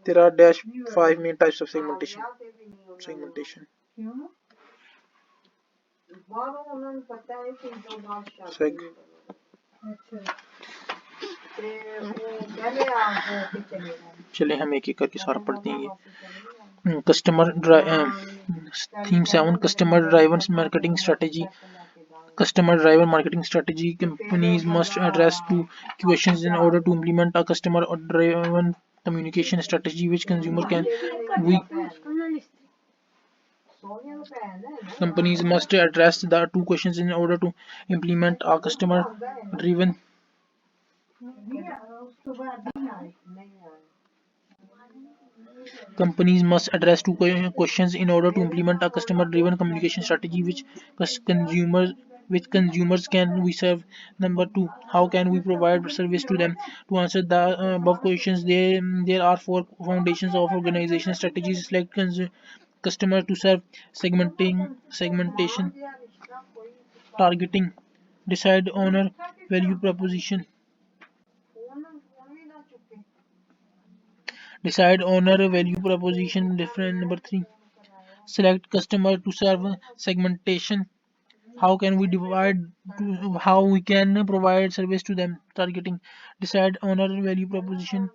There are dash five main types of segmentation. Segmentation. Seg. चले हम एक एक करके सारा पढ़ते हैं ये customer theme 7 customer driven marketing strategy customer driven marketing strategy. Companies must address two questions in order to implement a customer driven communication strategy which consumer can we companies must address the two questions in order to implement a customer driven Companies must address two questions in order to implement a customer-driven communication strategy which consumers can we serve. Number two, how can we provide service to them? To answer the above questions, there are four foundations of organization strategies. Select customer to serve, segmentation, targeting, decide owner value proposition, different. Number three, select customer to serve, segmentation, how we can provide service to them, targeting, decide owner value proposition,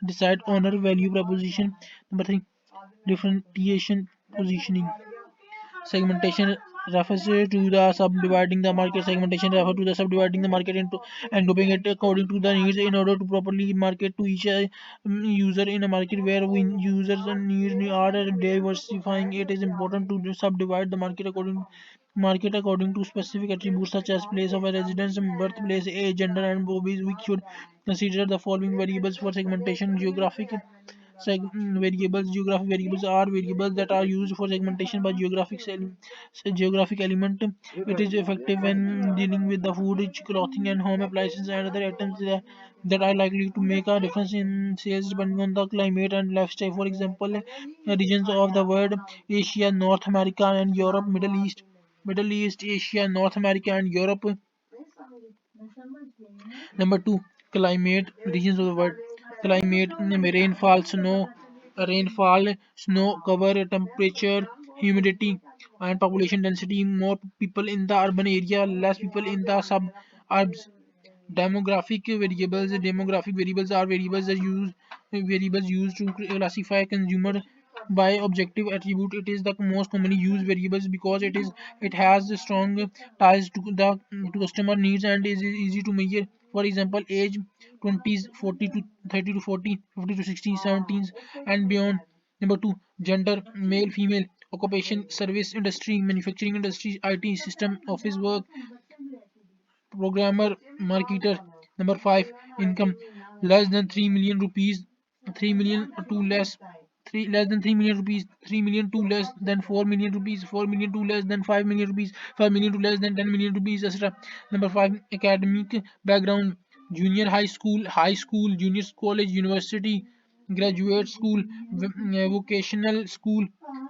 decide owner value proposition. Number three, differentiation, positioning. Segmentation refers to the subdividing the market. Segmentation refers to the subdividing the market into and grouping it according to the needs in order to properly market to each user in a market where users and needs are diversifying. It is important to subdivide the market according to specific attributes such as place of residence, birthplace, age, gender, and hobbies. We should consider the following variables for segmentation: geographic variables are variables that are used for segmentation by geographic element. It is effective when dealing with the food, clothing, and home appliances and other items that are likely to make a difference in sales depending on the climate and lifestyle. For example, regions of the world: Asia, North America, and Europe, Middle East, Asia, North America, and Europe. Number two, climate, regions of the world. Climate, snow cover, temperature, humidity, and population density. More people in the urban area, less people in the suburbs. Demographic variables are variables used to classify consumer by objective attribute. It is the most commonly used variables because it has strong ties to customer needs and is easy to measure. For example, age, 20s, 40 to 30 to 40, 50 to 60, 17s, and beyond. Number two, gender, male, female, occupation, service industry, manufacturing industry, IT, system, office work, programmer, marketer. Number five, income, less than 3 million rupees, 3 million to less, 3 less than 3 million rupees, 3 million to less than 4 million rupees, 4 million to less than 5 million rupees, 5 million to less than 10 million rupees, etc. Number five, academic background, junior high school, junior college, university, graduate school, vocational school.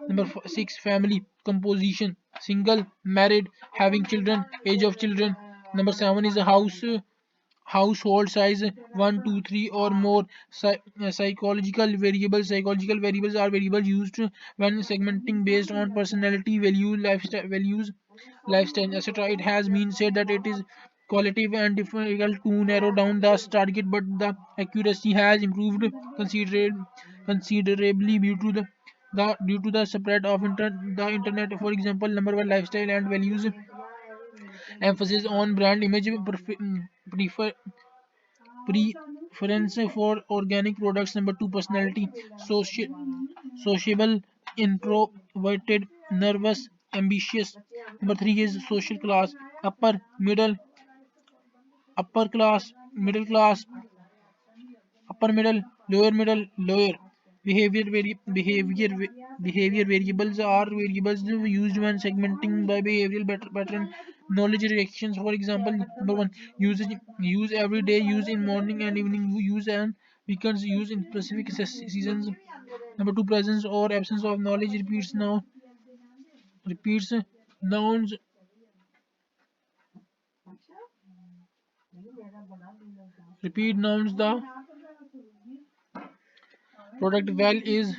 Number six, family composition, single, married, having children, age of children. Number seven is a household size, one, two, three, or more. Psychological variables are variables used when segmenting based on personality, lifestyle, etc. It has been said that it is qualitative and difficult to narrow down the target, but the accuracy has improved considerably due to the spread of the internet. For example, number one, lifestyle and values, emphasis on brand image, prefer preference for organic products. Number two, personality, sociable, introverted, nervous, ambitious. Number three is social class, upper middle, upper class, middle class, upper middle, lower. Behavior variables are variables used when segmenting by behavioral pattern. Knowledge reactions, for example, number one, use every day, use in morning and evening, use and weekends, use in specific seasons. Number two, presence or absence of knowledge, repeats nouns, repeat nouns. The product well is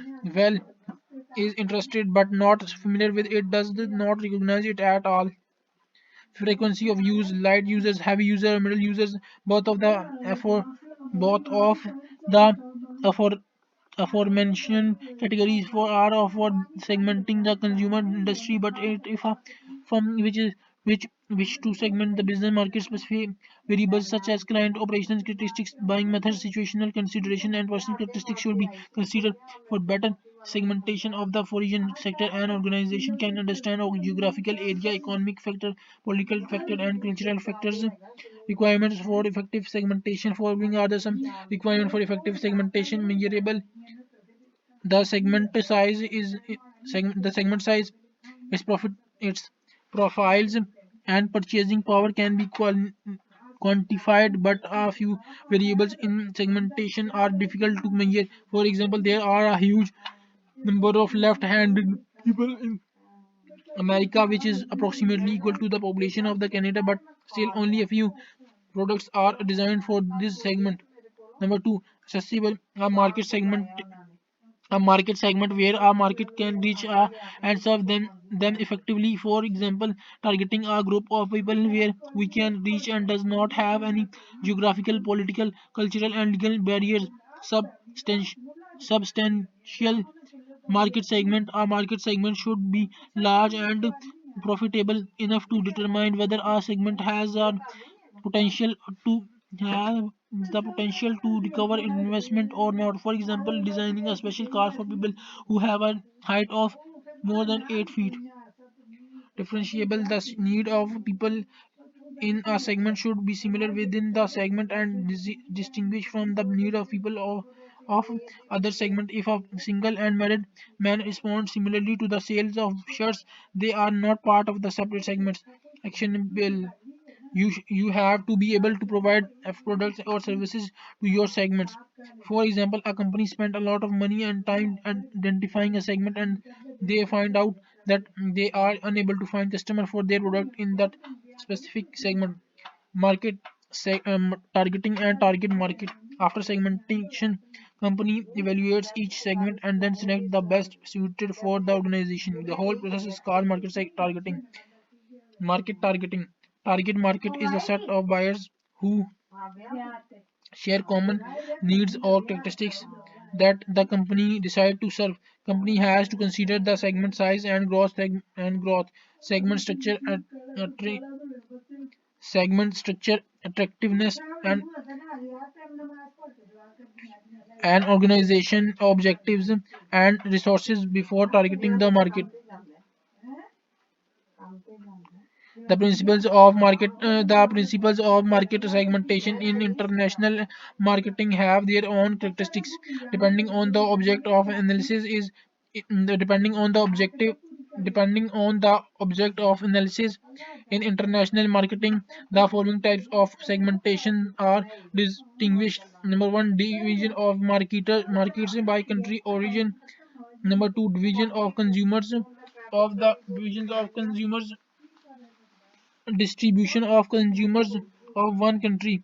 interested but not familiar with it, does not recognize it at all. Frequency of use, light users, heavy user, middle users, both of the the afford aforementioned categories for are for segmenting the consumer industry, but if a firm which to segment the business market, specific variables such as client operations characteristics, buying methods, situational consideration, and personal characteristics should be considered for better segmentation of the foreign sector. An organization can understand geographical area, economic factor, political factor, and cultural factors. Requirements for effective segmentation. Following are the some requirement for effective segmentation. Measurable, the segment size is the segment size, its profit, its profiles, and purchasing power can be quantified, but a few variables in segmentation are difficult to measure. For example, there are a huge number of left-handed people in America, which is approximately equal to the population of the Canada, but still only a few products are designed for this segment. Number two, accessible, a market segment where a market can reach and serve them effectively. For example, targeting a group of people where we can reach and does not have any geographical, political, cultural, and legal barriers. Substantial, substantial market segment, a market segment should be large and profitable enough to determine whether a segment has a potential to have the potential to recover investment or not. For example, designing a special car for people who have a height of more than 8 feet. Differentiable, the need of people in a segment should be similar within the segment and distinguished from the need of people of other segment. If a single and married man responds similarly to the sales of shirts, they are not part of the separate segments. Actionable, you have to be able to provide products or services to your segments. For example, a company spent a lot of money and time identifying a segment, and they find out that they are unable to find customer for their product in that specific segment. Market targeting and target market. After segmentation, company evaluates each segment and then select the best suited for the organization. The whole process is called targeting. Market targeting. Target market is a set of buyers who share common needs or characteristics that the company decide to serve. Company has to consider the segment size and growth, segment structure, attra- attractiveness, and organization objectives and resources before targeting the market. The principles of market segmentation in international marketing have their own characteristics. Depending on the object of analysis is depending on the objective depending on the object of analysis in international marketing, the following types of segmentation are distinguished. Number one, division of markets by country origin. Number two, divisions of consumers, distribution of consumers of one country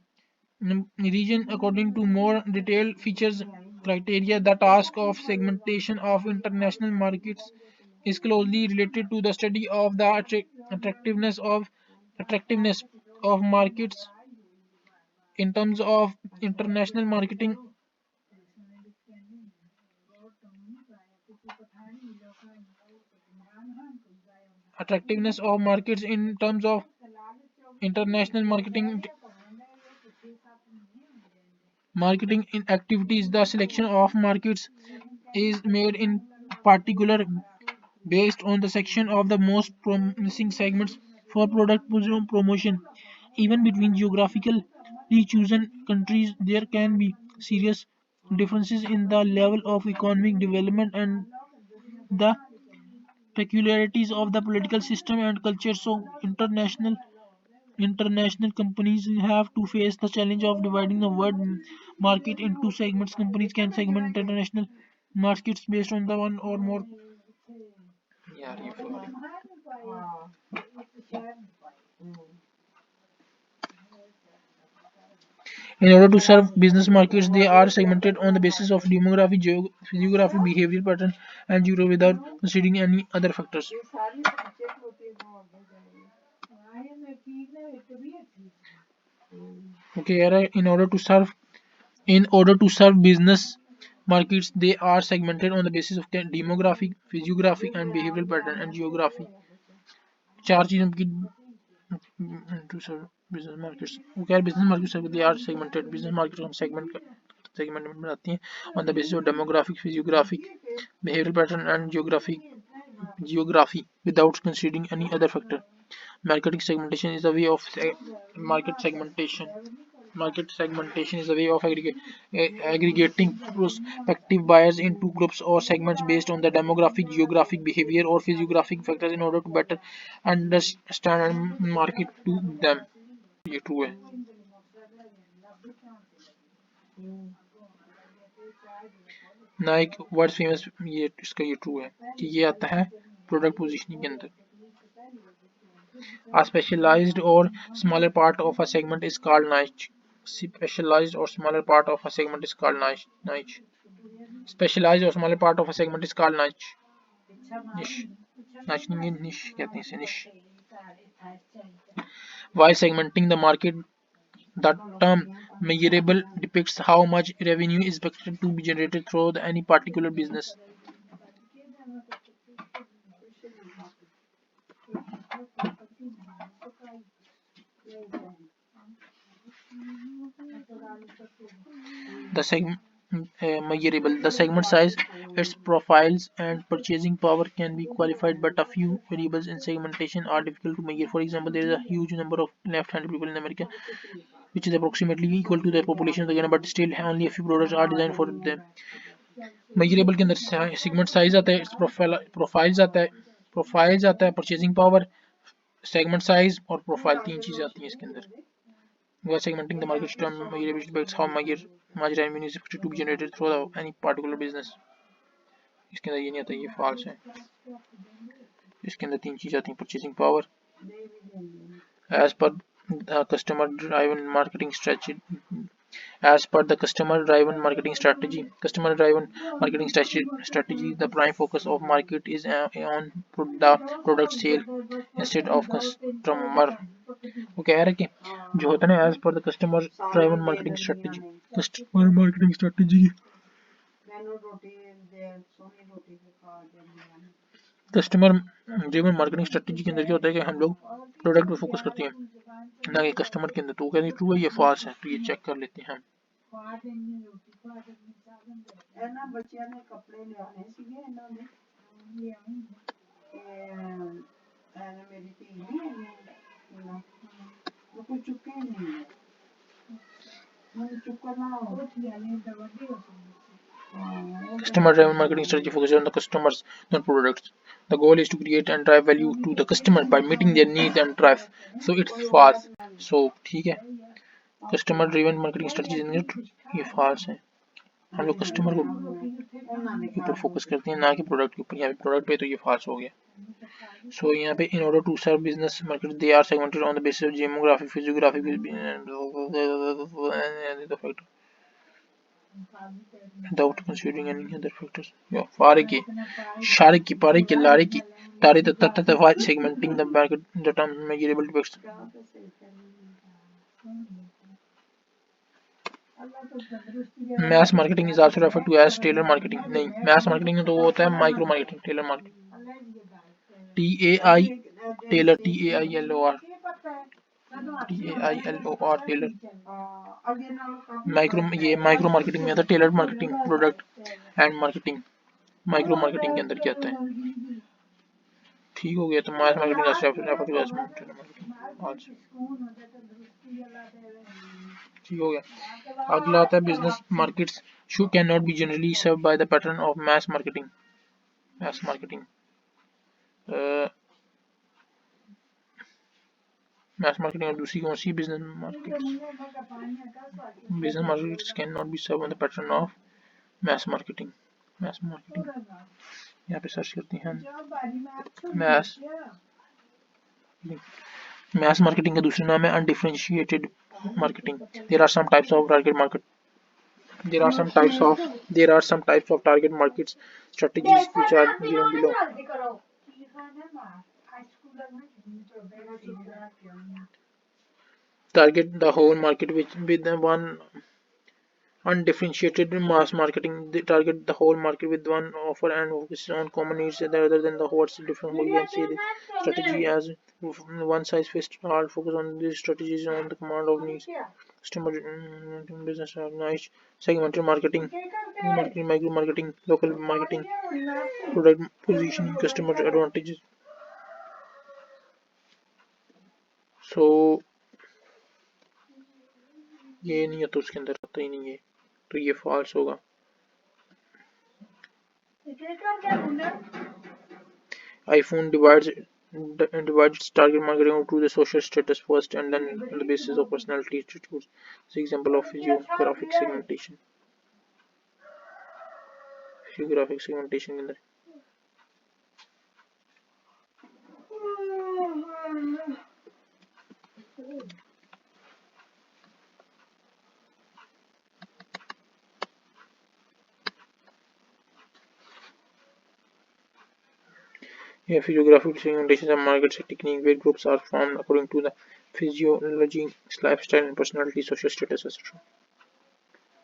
region. According to more detailed features criteria, the task of segmentation of international markets is closely related to the study of the attractiveness of markets in terms of international marketing. Attractiveness of markets in terms of international marketing in activities. The selection of markets is made in particular based on the section of the most promising segments for product promotion. Even between geographically chosen countries, there can be serious differences in the level of economic development and the peculiarities of the political system and culture. So, international companies have to face the challenge of dividing the world market into segments. Companies can segment international markets based on the one or more. यार ये In order to serve business markets, they are segmented on the basis of demography, geography, behavior pattern, and geo without considering any other factors. Okay, in order to serve business markets, they are segmented on the basis of demographic, physiographic, and behavioral pattern and geography. चार चीजों की to serve business markets. Okay, business markets they are segmented. Business markets हम segment में बनाती हैं on the basis of demographic, physiographic, behavioral pattern, and geography without considering any other factor. Marketing segmentation is a way of market segmentation. Market segmentation is a way of aggregating prospective buyers into groups or segments based on the demographic, geographic, behavior, or physiographic factors in order to better understand and market to them. ये true है. Naik word famous ये इसका ये true है कि ये आता है प्रोडक्ट पोजीशनिंग के अंदर. A specialized or smaller part of a segment is called niche. Specialized or smaller part of a segment is called niche. Specialized or smaller part of a segment is called niche. Niche. Niche कहते हैं इसे niche. While segmenting the market, the term measurable depicts how much revenue is expected to be generated through any particular business. The measurable, the segment size, its profiles, and purchasing power can be qualified, but a few variables in segmentation are difficult to measure. For example, there is a huge number of left-handed people in America, which is approximately equal to the population of the Ghana, but still only a few products are designed for them. Measurable के अंदर segment size आता है, its profiles आता है, purchasing power, segment size और profile, तीन चीजें आती हैं इसके अंदर. While segmenting the market term measurable depicts how much revenue is expected to be generated through any particular business. इसके अंदर ये नहीं आता, ये false है. इसके अंदर तीन चीजें आती हैं, purchasing power, as per the customer driven marketing strategy. As per the customer driven marketing strategy, the prime focus of market is on the product sale instead of customer. वो कह रहा है कि जो होता है ना, as per the customer driven marketing strategy, customer marketing strategy, customer driven marketing strategy के अंदर क्या होता है कि हम लोग प्रोडक्ट पे फोकस करते हैं ना कि कस्टमर के अंदर. तो वो कहते हैं ट्रू है, ये फॉल्स है, तो ये चेक कर लेते हैं हम. Customer driven marketing strategy focuses on the customers, not products. The goal is to create and drive value to the customer by meeting their needs and drive. So it's false. So ठीक है, customer driven marketing strategy ये false है. हम लोग customer को ऊपर focus करते हैं ना कि प्रोडक्ट के ऊपर. यहाँ पे प्रोडक्ट पे तो ये false हो गया. So यहाँ पे in order to serve business market, they are segmented on the basis of demographic, physiographic, and the factor without considering any other factors. Yeah, Fariki, Shariki, Pariki, Lariki, Tari the Tata segmenting the market, the term measurable depicts. Mass marketing is also referred to as tailor marketing. नहीं, mass marketing में तो वो होता है micro marketing, tailor marketing. TAI, tailor, TAILOR, TAILOR, tailor. Micro ये micro marketing में आता है, tailor marketing, product and marketing. Micro marketing के अंदर क्या आता है? ठीक हो गया। तो मास मार्केटिंग आज ठीक हो गया। अगला आता है business markets should can not be generally serve by the pattern of mass marketing. Mass marketing mass marketing और दूसरी कौन सी business markets can not be serve on the pattern of mass marketing. Mass marketing यहाँ पे search करते हैं mess mess marketing का दूसरा नाम है undifferentiated marketing. There are some types of target market there are some types of target markets strategies which are given below. Target the whole market with one undifferentiated mass marketing. They target the whole market with one offer and focus on common needs rather than the what's different. We can see the strategy as one size fits all. Focus on these strategies on the command of needs. Customer business organized segmented marketing, micro marketing, local marketing, product positioning, customer advantages. So ये नहीं है तो उसके अंदर आता ही नहीं है, तो ये फॉल्स होगा। iPhone divides its target marketing to the social status first and then on the basis of personality attributes. It's an example of geographic segmentation. Geographic segmentation के अंदर yeah, physiographic segmentation is a market technique where groups are formed according to the physiology, lifestyle and personality, social status, etc.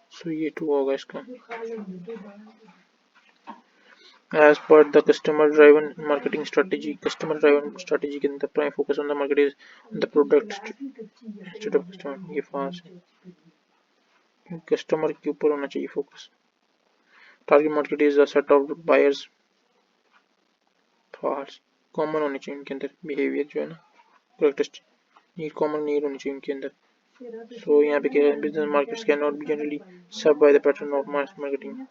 So ये to होगा इसका। As per the customer-driven marketing strategy, customer-driven strategy के अंदर prime focus on the market is on the product instead of customer. ये false है, customer के ऊपर होना चाहिए focus. Target market is a set of buyers. False. Common होने चाहिए इनके अंदर behavior जो है ना, characteristic. नीड कॉमन नीड होनी चाहिए इनके अंदर। सो यहाँ पे क्या है, business markets can not be generally serve by the pattern of mass marketing.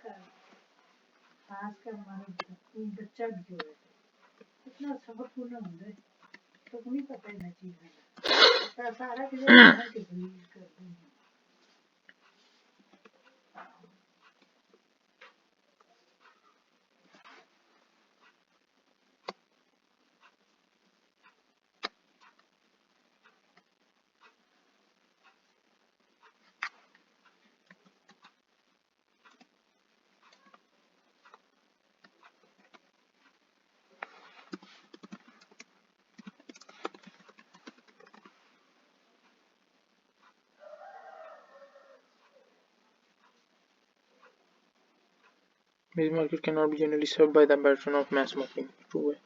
Business market cannot be generally served by the pattern of mass marketing. True है,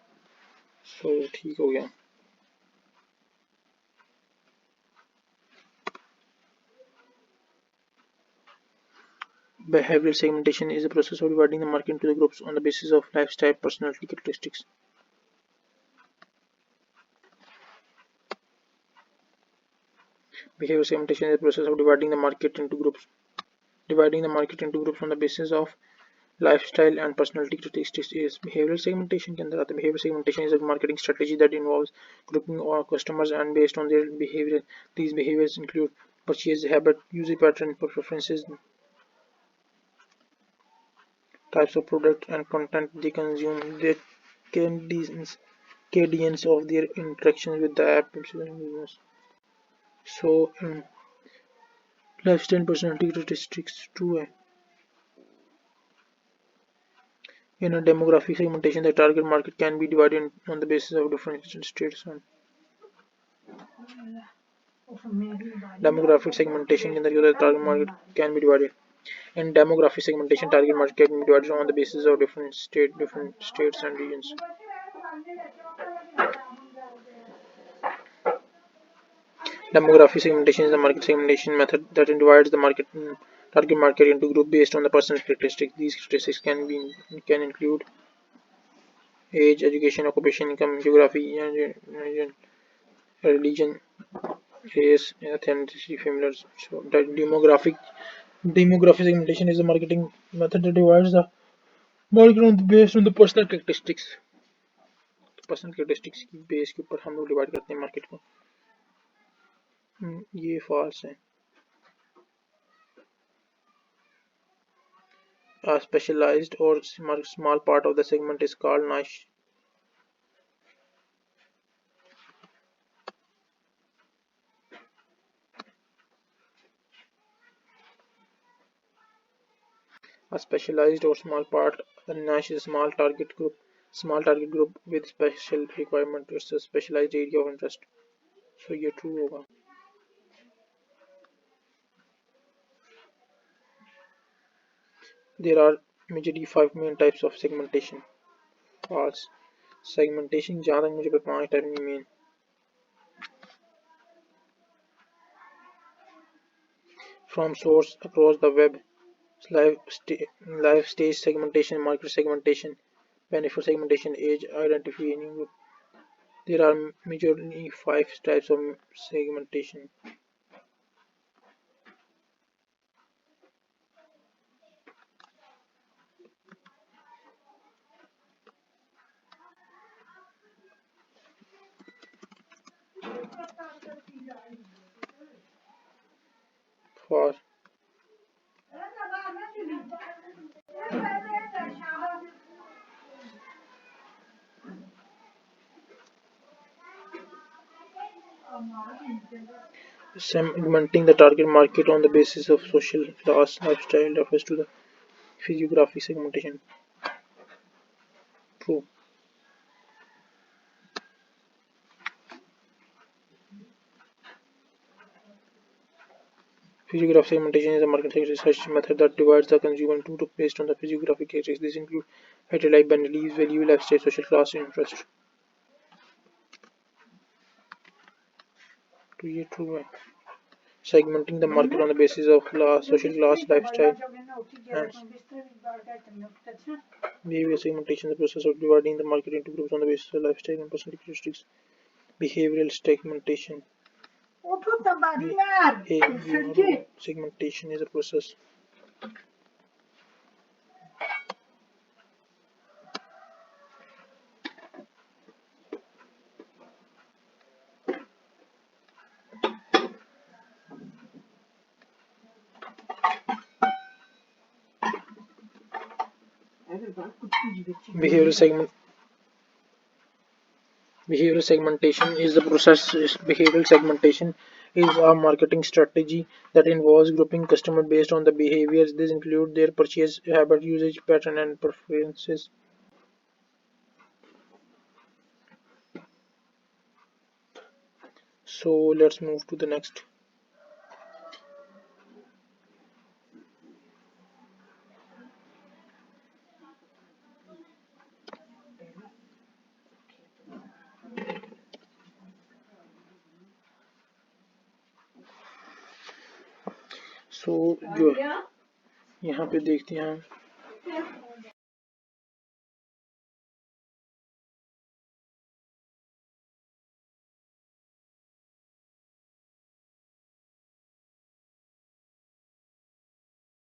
सो ठीक हो गया। Behavioral segmentation is the process of dividing the market into the groups on the basis of lifestyle, personality characteristics. Behavioral segmentation is the process of dividing the market into groups. Dividing the market into groups on the basis of lifestyle and personality characteristics is behavioral segmentation के अंदर आता है। Behavioral segmentation is a marketing strategy that involves grouping all customers and based on their behavior. These behaviors include purchase habit, usage pattern, preferences, types of product and content they consume, their cadence of their interactions with the app business. So lifestyle personality characteristics true है। In a demographic segmentation, the target market can be divided on the basis of different states. Demographic segmentation के अंदर क्या होता है, target market can be divided. In demographic segmentation, target market can be divided on the basis of different states and regions. Demographic segmentation is a market segmentation method that divides the target market into groups based on the personal characteristics. These characteristics can include age, education, occupation, income, geography, religion, race, ethnicity, familiar. So the demographic segmentation is a marketing method that divides the market based on the personal characteristics. Personal characteristics की base के ऊपर हम लोग divide करते हैं market को। ये false है। A specialized or small part of the segment is called niche. A specialized or small part, the niche is a small target group with special requirement. It's a specialized area of interest. So ये true होगा। There are majorly 5 main types of segmentation. False. Segmentation जहाँ तक मुझे पता 5 type में main। From source across the web, live stage segmentation, market segmentation, benefit segmentation, age identifying group. There are majorly 5 types of segmentation. For segmenting the target market on the basis of social class, lifestyle refers to the physiographic segmentation. True. Physiographic segmentation is a market research method that divides the consumer into groups based on the physiographic characteristics. These include height, life, beliefs, value, lifestyle, social class, and interest. तो ये true है। Segmenting the market on the basis of class, social class, lifestyle, and behavior segmentation, the process of dividing the market into groups on the basis of lifestyle and personal characteristics. Behavioral segmentation. Behavioral segmentation is a process. Behavioral segment. Behavioral segmentation is the process. Behavioral segmentation is a marketing strategy that involves grouping customers based on the behaviors. These include their purchase habit, usage pattern, and preferences. So let's move to the next. So जो यहाँ पे देखते हैं